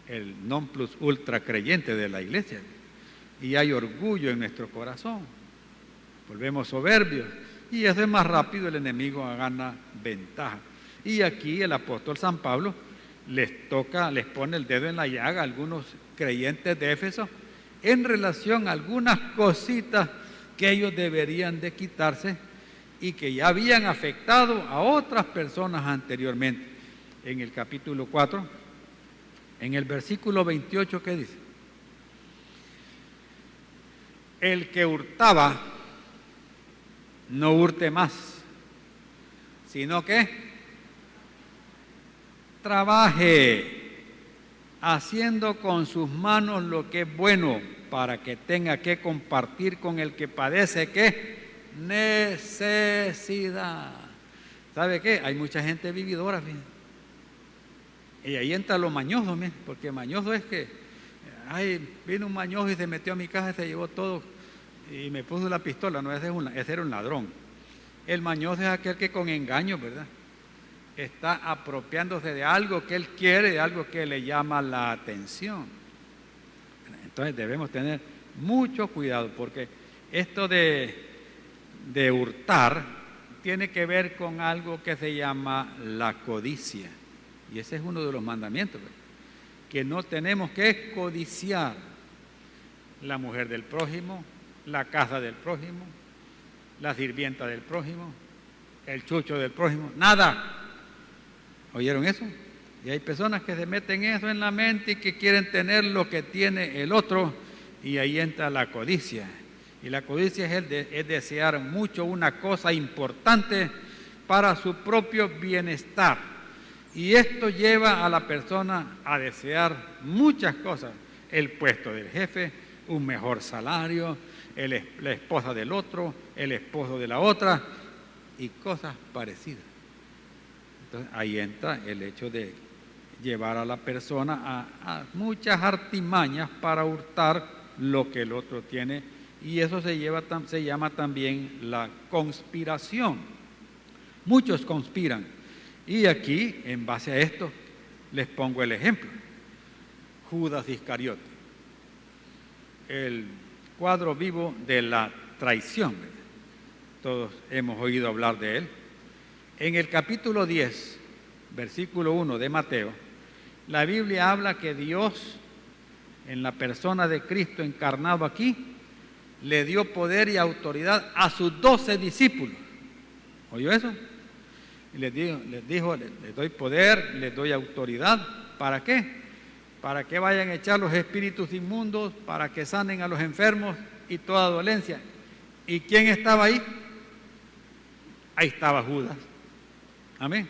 el non plus ultra creyente de la iglesia. Y hay orgullo en nuestro corazón. Volvemos soberbios. Y eso es más rápido, el enemigo gana ventaja. Y aquí el apóstol San Pablo les pone el dedo en la llaga a algunos creyentes de Éfeso en relación a algunas cositas que ellos deberían de quitarse y que ya habían afectado a otras personas anteriormente. En el capítulo 4, en el versículo 28, ¿qué dice? El que hurtaba, no hurte más, sino que trabaje haciendo con sus manos lo que es bueno para que tenga que compartir con el que padece ¿qué? Necesidad. ¿Sabe qué? Hay mucha gente vividora, fíjense. Y ahí entra lo mañoso, porque mañoso es que vino un mañoso y se metió a mi casa y se llevó todo y me puso la pistola. No, ese era un ladrón. El mañoso es aquel que con engaño, ¿verdad?, está apropiándose de algo que él quiere, de algo que le llama la atención. Entonces debemos tener mucho cuidado, porque esto de hurtar tiene que ver con algo que se llama la codicia. Y ese es uno de los mandamientos, ¿verdad?, que no tenemos que codiciar la mujer del prójimo, la casa del prójimo, la sirvienta del prójimo, el chucho del prójimo, nada. ¿Oyeron eso? Y hay personas que se meten eso en la mente y que quieren tener lo que tiene el otro, y ahí entra la codicia. Y la codicia es desear mucho una cosa importante para su propio bienestar. Y esto lleva a la persona a desear muchas cosas: el puesto del jefe, un mejor salario, la esposa del otro, el esposo de la otra y cosas parecidas. Entonces ahí entra el hecho de llevar a la persona a muchas artimañas para hurtar lo que el otro tiene, y eso se llama también la conspiración. Muchos conspiran, y aquí, en base a esto, les pongo el ejemplo. Judas Iscariote, el cuadro vivo de la traición. Todos hemos oído hablar de él. En el capítulo 10, versículo 1 de Mateo, la Biblia habla que Dios en la persona de Cristo encarnado aquí, le dio poder y autoridad a sus 12 discípulos. ¿Oyó eso? Y les dijo, les doy poder, les doy autoridad. ¿Para qué? Para que vayan a echar los espíritus inmundos, para que sanen a los enfermos y toda dolencia. ¿Y quién estaba ahí? Ahí estaba Judas. Amén.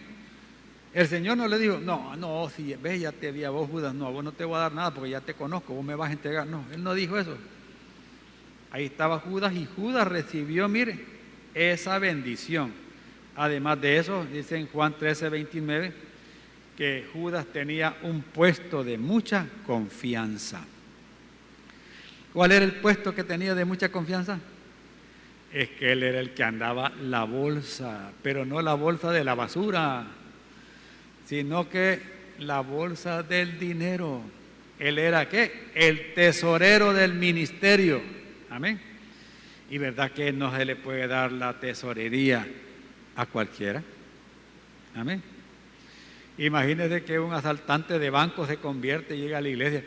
El Señor no le dijo, no, si ves, ya te vi a vos, Judas, no, a vos no te voy a dar nada porque ya te conozco, vos me vas a entregar. No, Él no dijo eso. Ahí estaba Judas y Judas recibió, mire, esa bendición. Además de eso, dice en Juan 13:29, que Judas tenía un puesto de mucha confianza. ¿Cuál era el puesto que tenía de mucha confianza? Es que él era el que andaba la bolsa, pero no la bolsa de la basura, sino que la bolsa del dinero. Él era ¿qué? El tesorero del ministerio. Amén. Y verdad que no se le puede dar la tesorería a cualquiera. Amén. Imagínese que un asaltante de banco se convierte y llega a la iglesia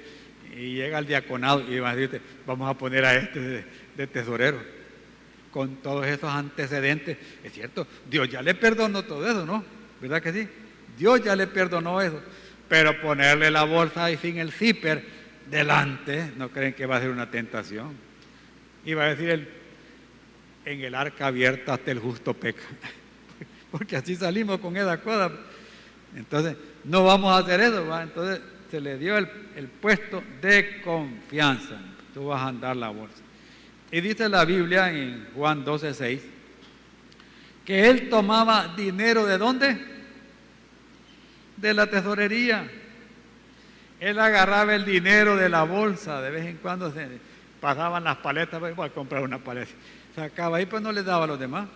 y llega al diaconado y va a decirte, vamos a poner a este de tesorero con todos esos antecedentes. Es cierto, Dios ya le perdonó todo eso, ¿no? ¿Verdad que sí? Dios ya le perdonó eso, pero ponerle la bolsa y sin el zipper delante, ¿no creen que va a ser una tentación? Y va a decir en el arca abierta hasta el justo peca, porque así salimos con esa cosa. Entonces, no vamos a hacer eso, ¿va? Entonces, se le dio el puesto de confianza. Tú vas a andar la bolsa. Y dice la Biblia en Juan 12:6 que él tomaba dinero ¿de dónde? De la tesorería. Él agarraba el dinero de la bolsa, de vez en cuando se pasaban las paletas, voy a comprar una paleta. Sacaba ahí, pues no le daba a los demás.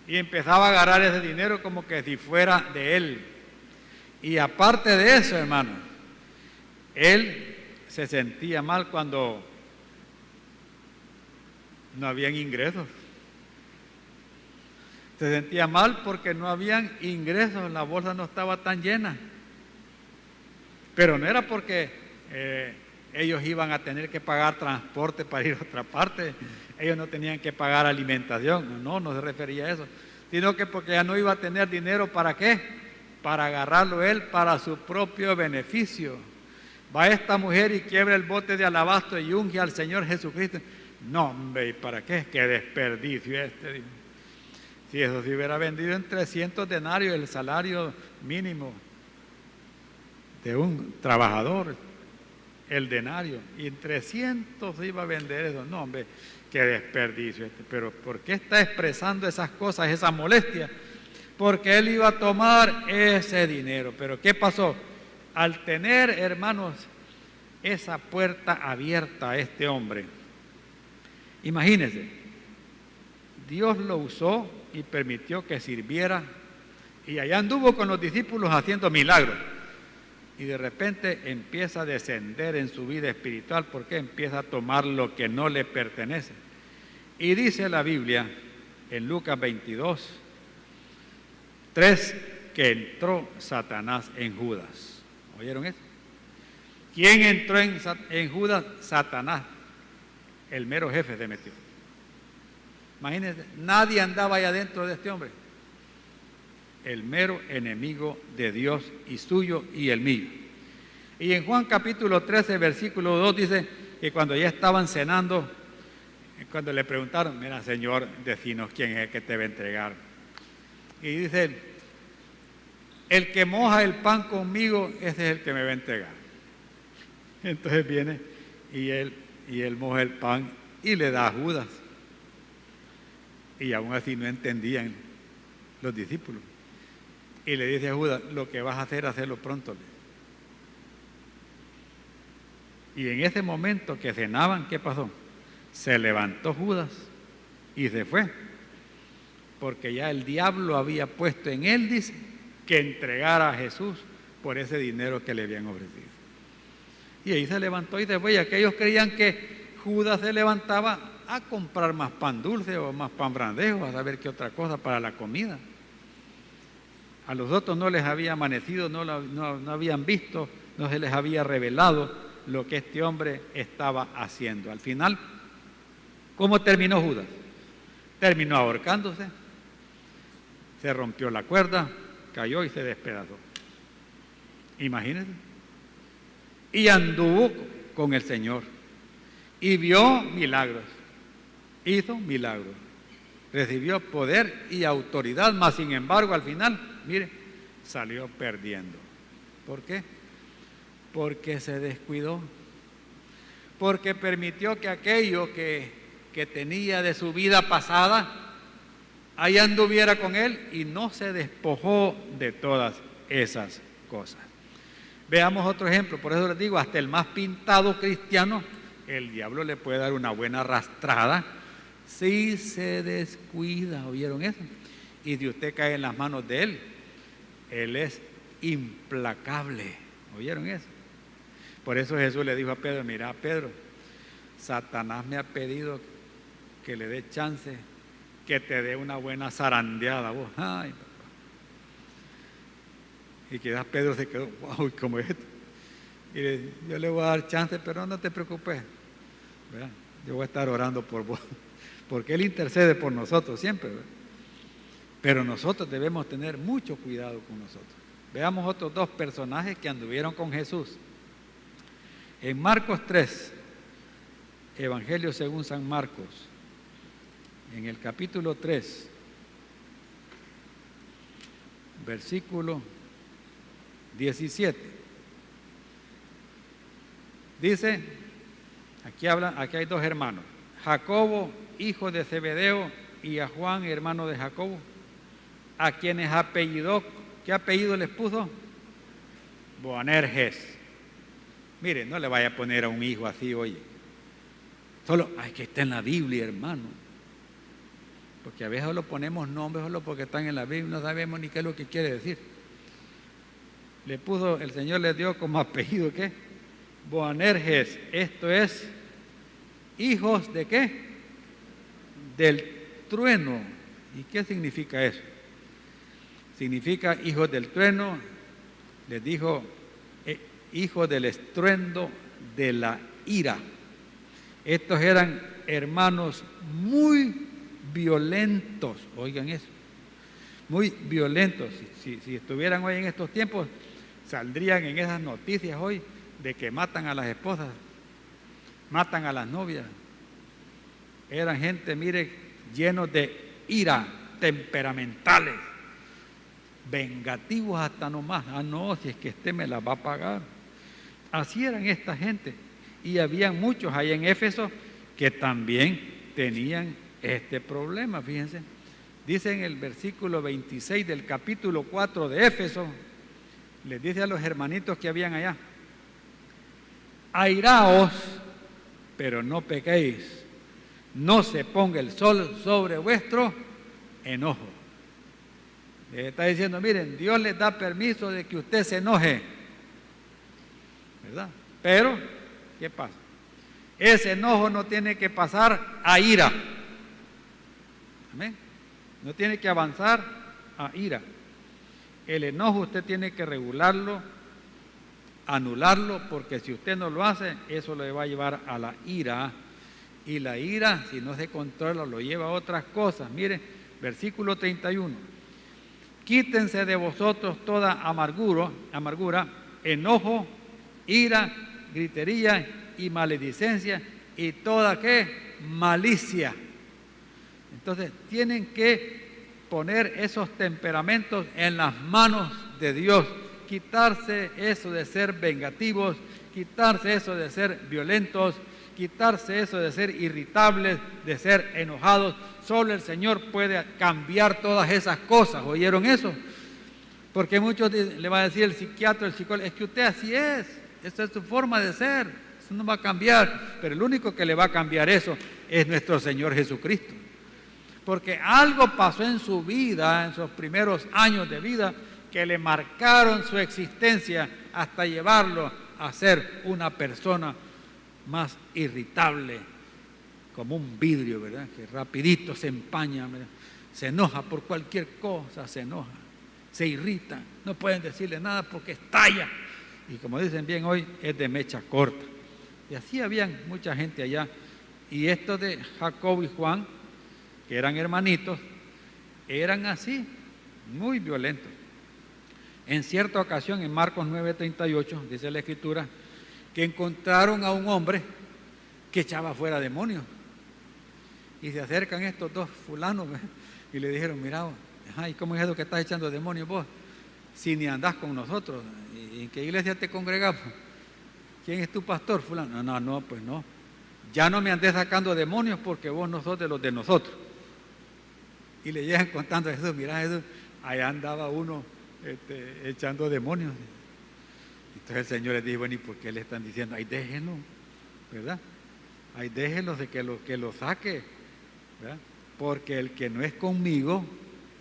Y empezaba a agarrar ese dinero como que si fuera de él. Y aparte de eso, hermano, él se sentía mal cuando no habían ingresos. Se sentía mal porque no habían ingresos, la bolsa no estaba tan llena. Pero no era porque ellos iban a tener que pagar transporte para ir a otra parte, ellos no tenían que pagar alimentación, no se refería a eso, sino que porque ya no iba a tener dinero. ¿Para qué? Para agarrarlo él para su propio beneficio. Va esta mujer y quiebra el bote de alabastro y unge al Señor Jesucristo. No, hombre, ¿y para qué? ¡Qué desperdicio este! Si eso se hubiera vendido en 300 denarios, el salario mínimo de un trabajador, el denario, y en 300 se iba a vender eso. No, hombre, qué desperdicio este. Pero ¿por qué está expresando esas cosas, esa molestia? Porque él iba a tomar ese dinero. Pero ¿qué pasó? Al tener, hermanos, esa puerta abierta a este hombre, imagínense, Dios lo usó y permitió que sirviera, y allá anduvo con los discípulos haciendo milagros. Y de repente empieza a descender en su vida espiritual porque empieza a tomar lo que no le pertenece. Y dice la Biblia en Lucas 22:3 que entró Satanás en Judas. ¿Oyeron eso? ¿Quién entró en Judas? Satanás, el mero jefe se metió. Imagínense, nadie andaba ahí adentro de este hombre. El mero enemigo de Dios y suyo y el mío. Y en Juan capítulo 13, versículo 2 dice que cuando ya estaban cenando, cuando le preguntaron, mira Señor, decinos quién es el que te va a entregar. Y dice, el que moja el pan conmigo, ese es el que me va a entregar. Entonces viene y él moja el pan y le da a Judas. Y aún así no entendían los discípulos. Y le dice a Judas, lo que vas a hacer, hacerlo pronto. Y en ese momento que cenaban, ¿qué pasó? Se levantó Judas y se fue. Porque ya el diablo había puesto en él, dice, que entregara a Jesús por ese dinero que le habían ofrecido. Y ahí se levantó y se fue. Y aquellos creían que Judas se levantaba a comprar más pan dulce o más pan brandejo, a saber qué otra cosa para la comida. A los otros no les había amanecido, no habían visto, no se les había revelado lo que este hombre estaba haciendo. Al final, ¿cómo terminó Judas? Terminó ahorcándose, se rompió la cuerda, cayó y se despedazó. Imagínense. Y anduvo con el Señor y vio milagros, hizo milagros, recibió poder y autoridad, mas sin embargo al final, mire, salió perdiendo. ¿Por qué? Porque se descuidó, porque permitió que aquello que tenía de su vida pasada, ahí anduviera con él y no se despojó de todas esas cosas. Veamos otro ejemplo, por eso les digo, hasta el más pintado cristiano, el diablo le puede dar una buena arrastrada si se descuida, ¿oyeron eso? Y si usted cae en las manos de él es implacable, ¿oyeron eso? Por eso Jesús le dijo a Pedro, mira Pedro, Satanás me ha pedido que le dé chance, que te dé una buena zarandeada vos. Ay, papá. Y quizás Pedro se quedó, wow, ¿cómo es esto? Y yo le voy a dar chance, pero no te preocupes, ¿verdad? Yo voy a estar orando por vos, porque Él intercede por nosotros siempre, ¿verdad? Pero nosotros debemos tener mucho cuidado con nosotros. Veamos otros dos personajes que anduvieron con Jesús. En Marcos 3, Evangelio según San Marcos, en el capítulo 3, versículo 17, dice, aquí hay dos hermanos, Jacobo, hijo de Zebedeo, y a Juan, hermano de Jacobo, a quienes apellidó, ¿qué apellido les puso? Boanerges. Mire, no le vaya a poner a un hijo así, oye. Solo, ay, que está en la Biblia, hermano. Porque a veces lo ponemos nombres solo porque están en la Biblia, no sabemos ni qué es lo que quiere decir. Le puso, el Señor le dio como apellido, ¿qué? Boanerges, esto es, hijos de ¿qué? Del trueno. ¿Y qué significa eso? Significa hijos del trueno, les dijo, hijos del estruendo de la ira. Estos eran hermanos muy violentos, oigan eso, muy violentos. Si estuvieran hoy en estos tiempos, saldrían en esas noticias hoy de que matan a las esposas, matan a las novias. Eran gente, mire, llenos de ira, temperamentales, vengativos hasta nomás. Ah, no, si es que este me la va a pagar. Así eran esta gente. Y había muchos ahí en Éfeso que también tenían este problema, fíjense. Dice en el versículo 26 del capítulo 4 de Éfeso, les dice a los hermanitos que habían allá, airaos, pero no pequéis, no se ponga el sol sobre vuestro enojo. Les está diciendo, miren, Dios les da permiso de que usted se enoje, ¿verdad? Pero, ¿qué pasa? Ese enojo no tiene que pasar a ira. Amén. No tiene que avanzar a ira. El enojo usted tiene que regularlo, anularlo, porque si usted no lo hace, eso le va a llevar a la ira. Y la ira, si no se controla, lo lleva a otras cosas. Mire, versículo 31. Quítense de vosotros toda amargura, enojo, ira, gritería y maledicencia y toda ¿qué? Malicia. Entonces tienen que poner esos temperamentos en las manos de Dios, quitarse eso de ser vengativos, quitarse eso de ser violentos, quitarse eso de ser irritables, de ser enojados. Solo el Señor puede cambiar todas esas cosas. ¿Oyeron eso? Porque muchos le va a decir el psiquiatra, el psicólogo, es que usted así es, esa es su forma de ser, eso no va a cambiar. Pero el único que le va a cambiar eso es nuestro Señor Jesucristo. Porque algo pasó en su vida, en sus primeros años de vida, que le marcaron su existencia hasta llevarlo a ser una persona más irritable, como un vidrio, ¿verdad? Que rapidito se empaña, ¿verdad? Se enoja por cualquier cosa, se enoja, se irrita, no pueden decirle nada porque estalla. y como dicen bien hoy, es de mecha corta. Y así habían mucha gente allá. Y estos de Jacobo y Juan, que eran hermanitos, eran así, muy violentos. En cierta ocasión, en Marcos 9:38, dice la Escritura, que encontraron a un hombre que echaba fuera demonios. Y se acercan estos dos fulanos y le dijeron, mira, ¿y cómo es eso que estás echando demonios vos? Si ni andás con nosotros, ¿en qué iglesia te congregamos? ¿Quién es tu pastor, fulano? No, pues no. Ya no me andés sacando demonios porque vos no sos de los de nosotros. Y le llegan contando a Jesús, mira Jesús, allá andaba uno echando demonios. Entonces el Señor les dijo, bueno, ¿y por qué le están diciendo? Ay, déjenlo, ¿verdad? Ay, déjenlo de que lo saque, ¿verdad? Porque el que no es conmigo,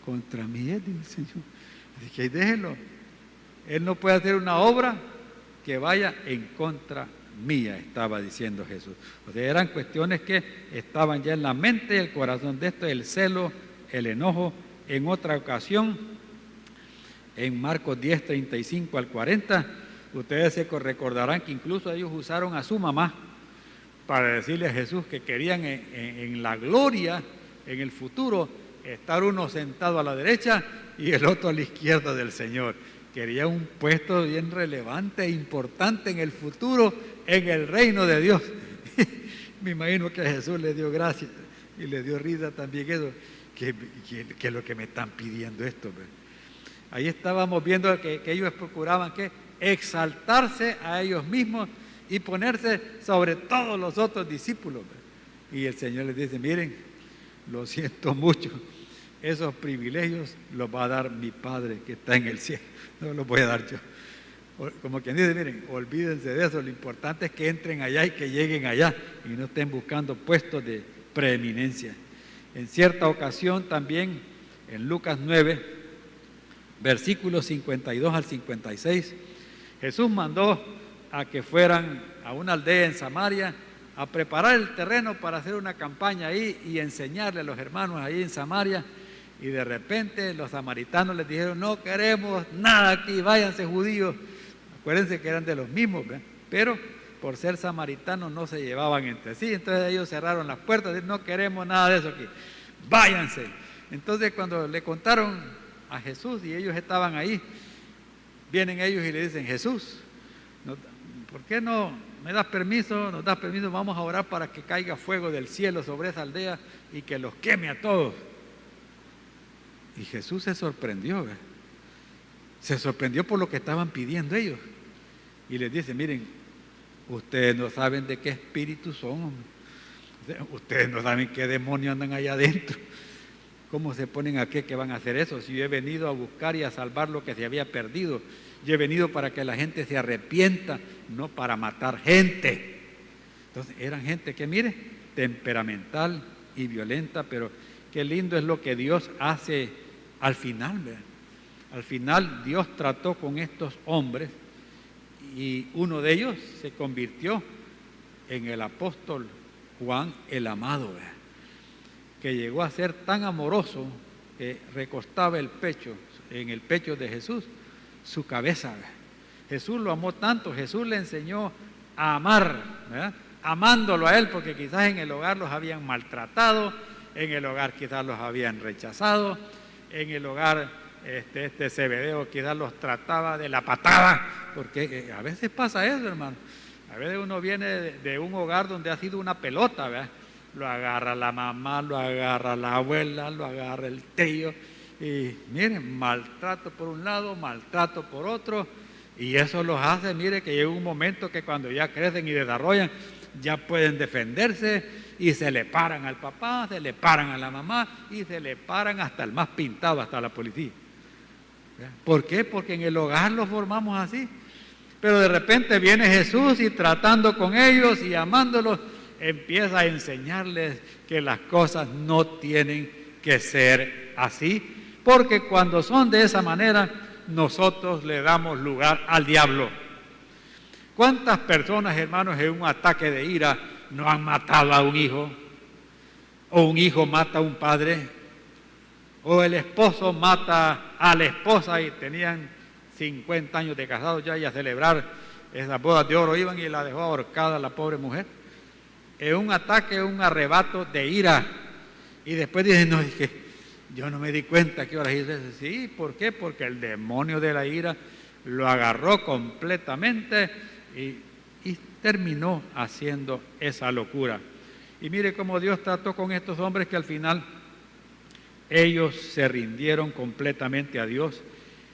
contra mí es, dice el Señor. Así que ahí déjenlo. Él no puede hacer una obra que vaya en contra mía, estaba diciendo Jesús. O sea, eran cuestiones que estaban ya en la mente y el corazón de esto, el celo, el enojo. En otra ocasión, en Marcos 10:35 al 40, ustedes se recordarán que incluso ellos usaron a su mamá para decirle a Jesús que querían en la gloria, en el futuro, estar uno sentado a la derecha y el otro a la izquierda del Señor. Quería un puesto bien relevante e importante en el futuro, en el reino de Dios. Me imagino que a Jesús le dio gracia y le dio risa también eso, que es lo que me están pidiendo esto. Ahí estábamos viendo que ellos procuraban que exaltarse a ellos mismos y ponerse sobre todos los otros discípulos. Y el Señor les dice, miren, lo siento mucho, esos privilegios los va a dar mi Padre que está en el cielo, no los voy a dar yo. Como quien dice, miren, olvídense de eso, lo importante es que entren allá y que lleguen allá y no estén buscando puestos de preeminencia. En cierta ocasión también, en Lucas 9, versículos 52 al 56, Jesús mandó a que fueran a una aldea en Samaria a preparar el terreno para hacer una campaña ahí y enseñarle a los hermanos ahí en Samaria. Y de repente los samaritanos les dijeron, no queremos nada aquí, váyanse judíos. Acuérdense que eran de los mismos, ¿verdad? Pero por ser samaritanos no se llevaban entre sí. Entonces ellos cerraron las puertas y dijeron, no queremos nada de eso aquí, váyanse. Entonces cuando le contaron a Jesús y ellos estaban ahí, vienen ellos y le dicen, Jesús, ¿por qué no me das permiso? Nos das permiso, vamos a orar para que caiga fuego del cielo sobre esa aldea y que los queme a todos. Y Jesús se sorprendió, ¿verdad? Se sorprendió por lo que estaban pidiendo ellos. Y les dice, miren, ustedes no saben de qué espíritu son. Ustedes no saben qué demonios andan allá adentro. ¿Cómo se ponen a qué que van a hacer eso? Si yo he venido a buscar y a salvar lo que se había perdido. Yo he venido para que la gente se arrepienta, no para matar gente. Entonces eran gente que, mire, temperamental y violenta, pero qué lindo es lo que Dios hace al final, ¿verdad? Al final Dios trató con estos hombres y uno de ellos se convirtió en el apóstol Juan el Amado, ¿verdad? Que llegó a ser tan amoroso que recostaba el pecho, en el pecho de Jesús, su cabeza, ¿verdad? Jesús lo amó tanto, Jesús le enseñó a amar, ¿verdad? Amándolo a él, porque quizás en el hogar los habían maltratado, en el hogar quizás los habían rechazado, en el hogar este Zebedeo quizás los trataba de la patada, porque a veces pasa eso, hermano. A veces uno viene de un hogar donde ha sido una pelota, ¿verdad? Lo agarra la mamá, lo agarra la abuela, lo agarra el tío, y miren, maltrato por un lado, maltrato por otro, y eso los hace, mire, que llega un momento que cuando ya crecen y desarrollan, ya pueden defenderse y se le paran al papá, se le paran a la mamá y se le paran hasta el más pintado, hasta la policía. ¿Por qué? Porque en el hogar los formamos así. Pero de repente viene Jesús y tratando con ellos y amándolos, empieza a enseñarles que las cosas no tienen que ser así, porque cuando son de esa manera, nosotros le damos lugar al diablo. ¿Cuántas personas, hermanos, en un ataque de ira no han matado a un hijo? ¿O un hijo mata a un padre? ¿O el esposo mata a la esposa y tenían 50 años de casados ya y a celebrar esas bodas de oro iban y la dejó ahorcada la pobre mujer. En un ataque, un arrebato de ira. Y después dice, no, es que yo no me di cuenta que horas hice eso. Sí, ¿por qué? Porque el demonio de la ira lo agarró completamente y terminó haciendo esa locura. Y mire cómo Dios trató con estos hombres, que al final ellos se rindieron completamente a Dios,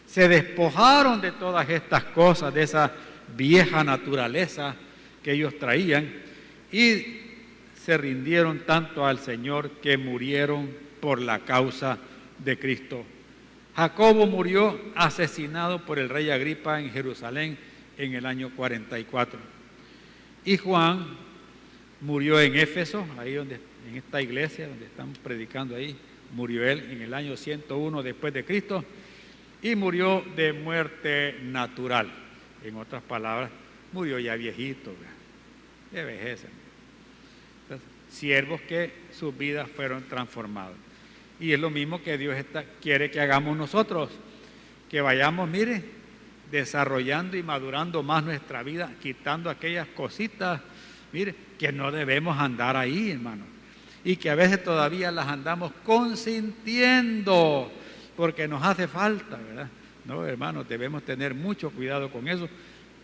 se despojaron de todas estas cosas, de esa vieja naturaleza que ellos traían, y se rindieron tanto al Señor que murieron por la causa de Cristo. Jacobo murió asesinado por el rey Agripa en Jerusalén en el año 44. Y Juan murió en Éfeso, ahí donde, en esta iglesia donde estamos predicando ahí, murió él en el año 101 después de Cristo, y murió de muerte natural. En otras palabras, murió ya viejito, de vejez. Entonces, siervos que sus vidas fueron transformadas. Y es lo mismo que Dios quiere que hagamos nosotros, que vayamos, mire, desarrollando y madurando más nuestra vida, quitando aquellas cositas, mire, que no debemos andar ahí, hermano, y que a veces todavía las andamos consintiendo, porque nos hace falta, ¿verdad? No, hermanos, debemos tener mucho cuidado con eso,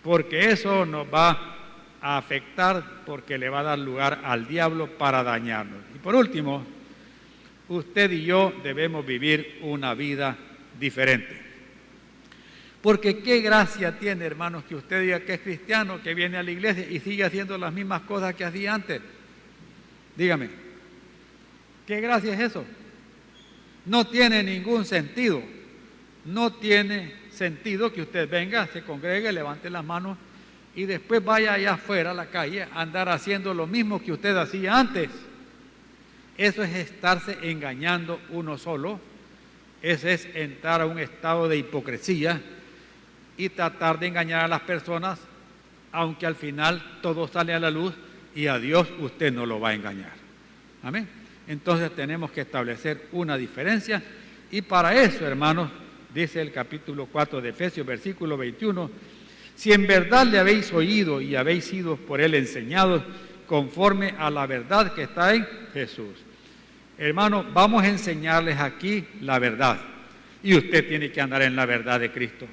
porque eso nos va a afectar, porque le va a dar lugar al diablo para dañarnos. Y por último, usted y yo debemos vivir una vida diferente. Porque qué gracia tiene, hermanos, que usted diga que es cristiano, que viene a la iglesia y sigue haciendo las mismas cosas que hacía antes. Dígame, ¿qué gracia es eso? No tiene ningún sentido. No tiene sentido que usted venga, se congregue, levante las manos y después vaya allá afuera a la calle a andar haciendo lo mismo que usted hacía antes. Eso es estarse engañando uno solo. Ese es entrar a un estado de hipocresía y tratar de engañar a las personas, aunque al final todo sale a la luz y a Dios usted no lo va a engañar. Amén. Entonces tenemos que establecer una diferencia, y para eso, hermanos, dice el capítulo 4 de Efesios, versículo 21, si en verdad le habéis oído y habéis sido por él enseñados conforme a la verdad que está en Jesús. Hermano, vamos a enseñarles aquí la verdad, y usted tiene que andar en la verdad de Cristo.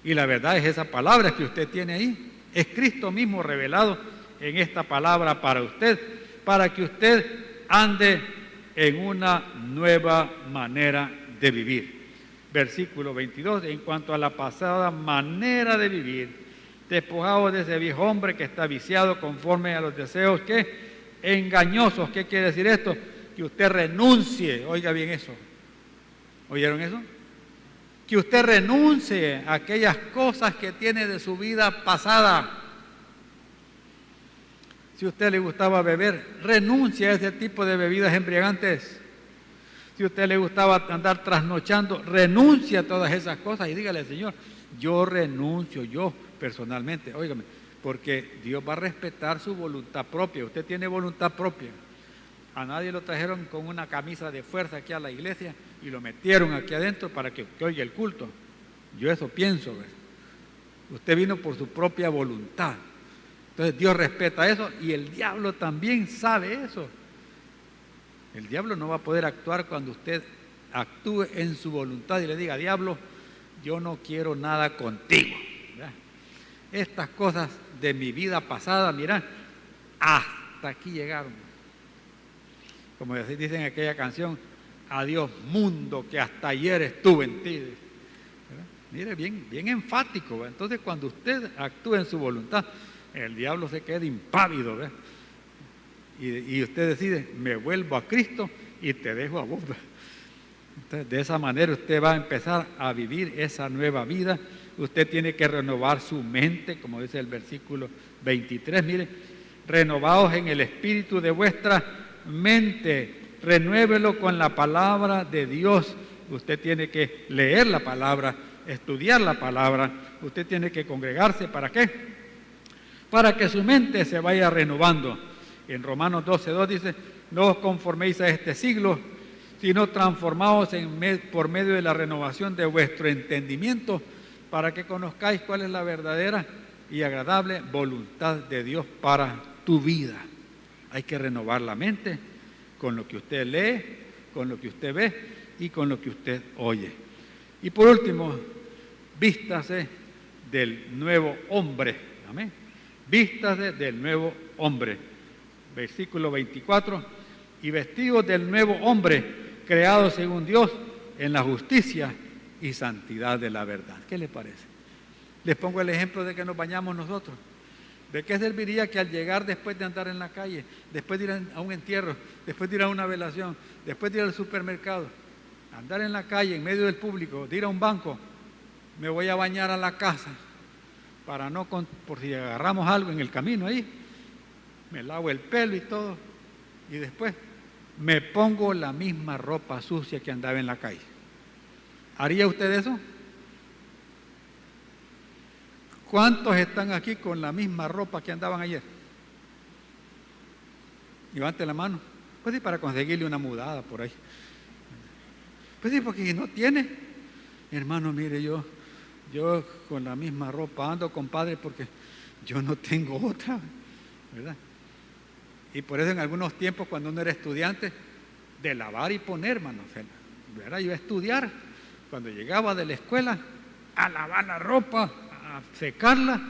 Y la verdad es esa palabra que usted tiene ahí. Es Cristo mismo revelado en esta palabra para usted, para que usted ande en una nueva manera de vivir. Versículo 22, en cuanto a la pasada manera de vivir, despojados de ese viejo hombre que está viciado conforme a los deseos que engañosos. ¿Qué quiere decir esto? Que usted renuncie. Oiga bien eso. ¿Oyeron eso? Que usted renuncie a aquellas cosas que tiene de su vida pasada. Si a usted le gustaba beber, renuncie a ese tipo de bebidas embriagantes. Si a usted le gustaba andar trasnochando, renuncie a todas esas cosas y dígale al Señor, yo renuncio, yo personalmente, óigame, porque Dios va a respetar su voluntad propia. Usted tiene voluntad propia. A nadie lo trajeron con una camisa de fuerza aquí a la iglesia y lo metieron aquí adentro para que oiga el culto. Yo eso pienso, ¿ves? Usted vino por su propia voluntad. Entonces Dios respeta eso, y el diablo también sabe eso. El diablo no va a poder actuar cuando usted actúe en su voluntad y le diga, diablo, yo no quiero nada contigo. ¿Verdad? Estas cosas de mi vida pasada, mira, hasta aquí llegaron. Como dicen en aquella canción, adiós mundo que hasta ayer estuve en ti. ¿Verdad? Mire, bien enfático. ¿Verdad? Entonces cuando usted actúa en su voluntad, el diablo se queda impávido. ¿Verdad? Y usted decide, me vuelvo a Cristo y te dejo a vos. Entonces, de esa manera usted va a empezar a vivir esa nueva vida. Usted tiene que renovar su mente, como dice el versículo 23. Mire, renovaos en el espíritu de vuestra mente, renuévelo con la palabra de Dios. Usted tiene que leer la palabra, estudiar la palabra. Usted tiene que congregarse. ¿Para qué? Para que su mente se vaya renovando. En Romanos 12:2 dice, no os conforméis a este siglo, sino transformaos por medio de la renovación de vuestro entendimiento, para que conozcáis cuál es la verdadera y agradable voluntad de Dios para tu vida. Hay que renovar la mente con lo que usted lee, con lo que usted ve y con lo que usted oye. Y por último, vístase del nuevo hombre. Amén. Vístase del nuevo hombre. Versículo 24. Y vestidos del nuevo hombre, creado según Dios en la justicia y santidad de la verdad. ¿Qué le parece? Les pongo el ejemplo de que nos bañamos nosotros. ¿De qué serviría que al llegar después de andar en la calle, después de ir a un entierro, después de ir a una velación, después de ir al supermercado, andar en la calle en medio del público, de ir a un banco, me voy a bañar a la casa para no, por si agarramos algo en el camino ahí, me lavo el pelo y todo, y después me pongo la misma ropa sucia que andaba en la calle? ¿Haría usted eso? ¿Cuántos están aquí con la misma ropa que andaban ayer? Levante la mano. Pues sí, para conseguirle una mudada por ahí. Pues sí, porque si no tiene, hermano, mire, yo con la misma ropa ando, compadre, porque yo no tengo otra, ¿verdad? Y por eso en algunos tiempos, cuando uno era estudiante, de lavar y poner, hermano, ¿verdad? Iba a estudiar, cuando llegaba de la escuela, a lavar la ropa, a secarla,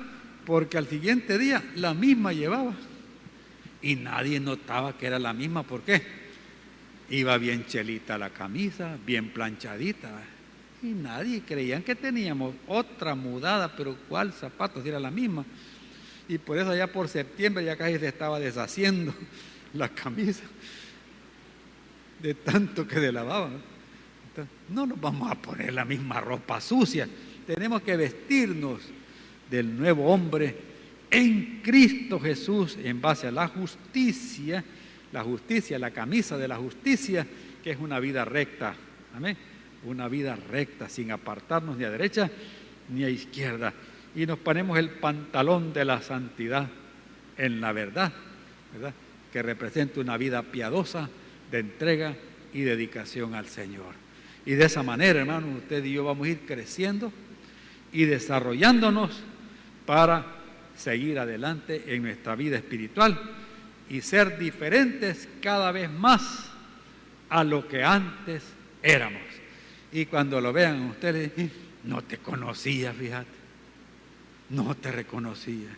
porque al siguiente día la misma llevaba. Y nadie notaba que era la misma. ¿Por qué? Iba bien chelita la camisa, bien planchadita. Y nadie creían que teníamos otra mudada, pero ¿cuál zapato? Si era la misma. Y por eso ya por septiembre ya casi se estaba deshaciendo la camisa, de tanto que se lavaba. Entonces, no nos vamos a poner la misma ropa sucia. Tenemos que vestirnos del nuevo hombre en Cristo Jesús en base a la justicia, la camisa de la justicia, que es una vida recta. Amén. Una vida recta, sin apartarnos ni a derecha ni a izquierda. Y nos ponemos el pantalón de la santidad en la verdad, ¿verdad? Que representa una vida piadosa de entrega y dedicación al Señor. Y de esa manera, hermano, usted y yo vamos a ir creciendo y desarrollándonos para seguir adelante en nuestra vida espiritual y ser diferentes cada vez más a lo que antes éramos. Y cuando lo vean ustedes, no te conocía, fíjate, no te reconocía.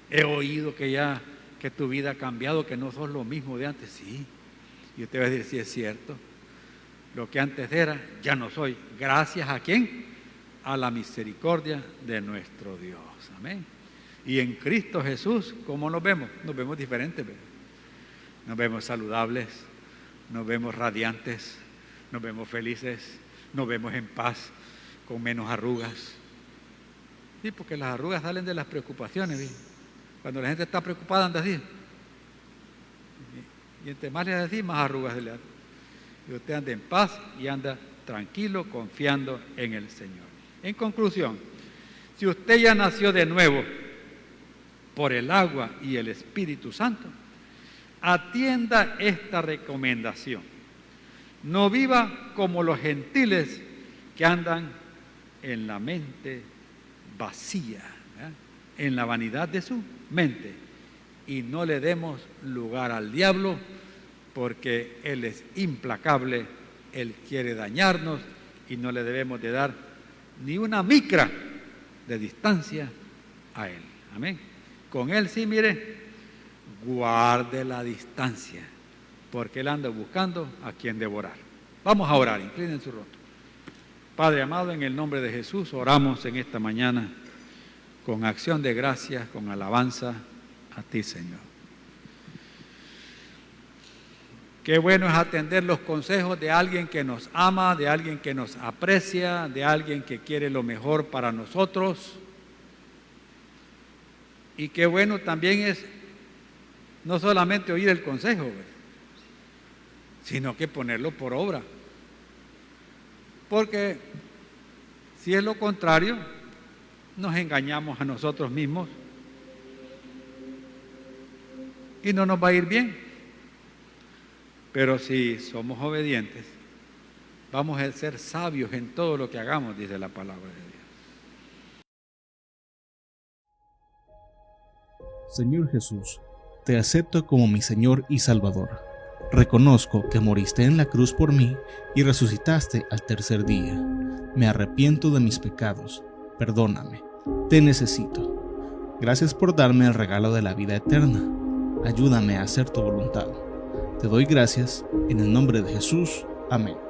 He oído que tu vida ha cambiado, que no sos lo mismo de antes. Sí, y usted va a decir, sí es cierto, lo que antes era, ya no soy. ¿Gracias a quién? A la misericordia de nuestro Dios. Amén. Y en Cristo Jesús, ¿cómo nos vemos? Nos vemos diferentes, ¿verdad? Nos vemos saludables, nos vemos radiantes, nos vemos felices, nos vemos en paz, con menos arrugas. Sí, porque las arrugas salen de las preocupaciones, ¿sí? Cuando la gente está preocupada anda así. Y entre más le hace así, más arrugas se le hacen. Y usted anda en paz y anda tranquilo, confiando en el Señor. En conclusión, si usted ya nació de nuevo por el agua y el Espíritu Santo, atienda esta recomendación. No viva como los gentiles que andan en la mente vacía, ¿verdad? En la vanidad de su mente. Y no le demos lugar al diablo, porque él es implacable, él quiere dañarnos y no le debemos de dar ni una micra de distancia a él. Amén. Con él sí, mire, guarde la distancia, porque él anda buscando a quien devorar. Vamos a orar, inclinen su rostro. Padre amado, en el nombre de Jesús, oramos en esta mañana con acción de gracias, con alabanza a ti, Señor. Qué bueno es atender los consejos de alguien que nos ama, de alguien que nos aprecia, de alguien que quiere lo mejor para nosotros. Y qué bueno también es no solamente oír el consejo, sino que ponerlo por obra. Porque si es lo contrario, nos engañamos a nosotros mismos y no nos va a ir bien. Pero si somos obedientes, vamos a ser sabios en todo lo que hagamos, dice la palabra de Dios. Señor Jesús, te acepto como mi Señor y Salvador. Reconozco que moriste en la cruz por mí y resucitaste al tercer día. Me arrepiento de mis pecados. Perdóname. Te necesito. Gracias por darme el regalo de la vida eterna. Ayúdame a hacer tu voluntad. Te doy gracias en el nombre de Jesús. Amén.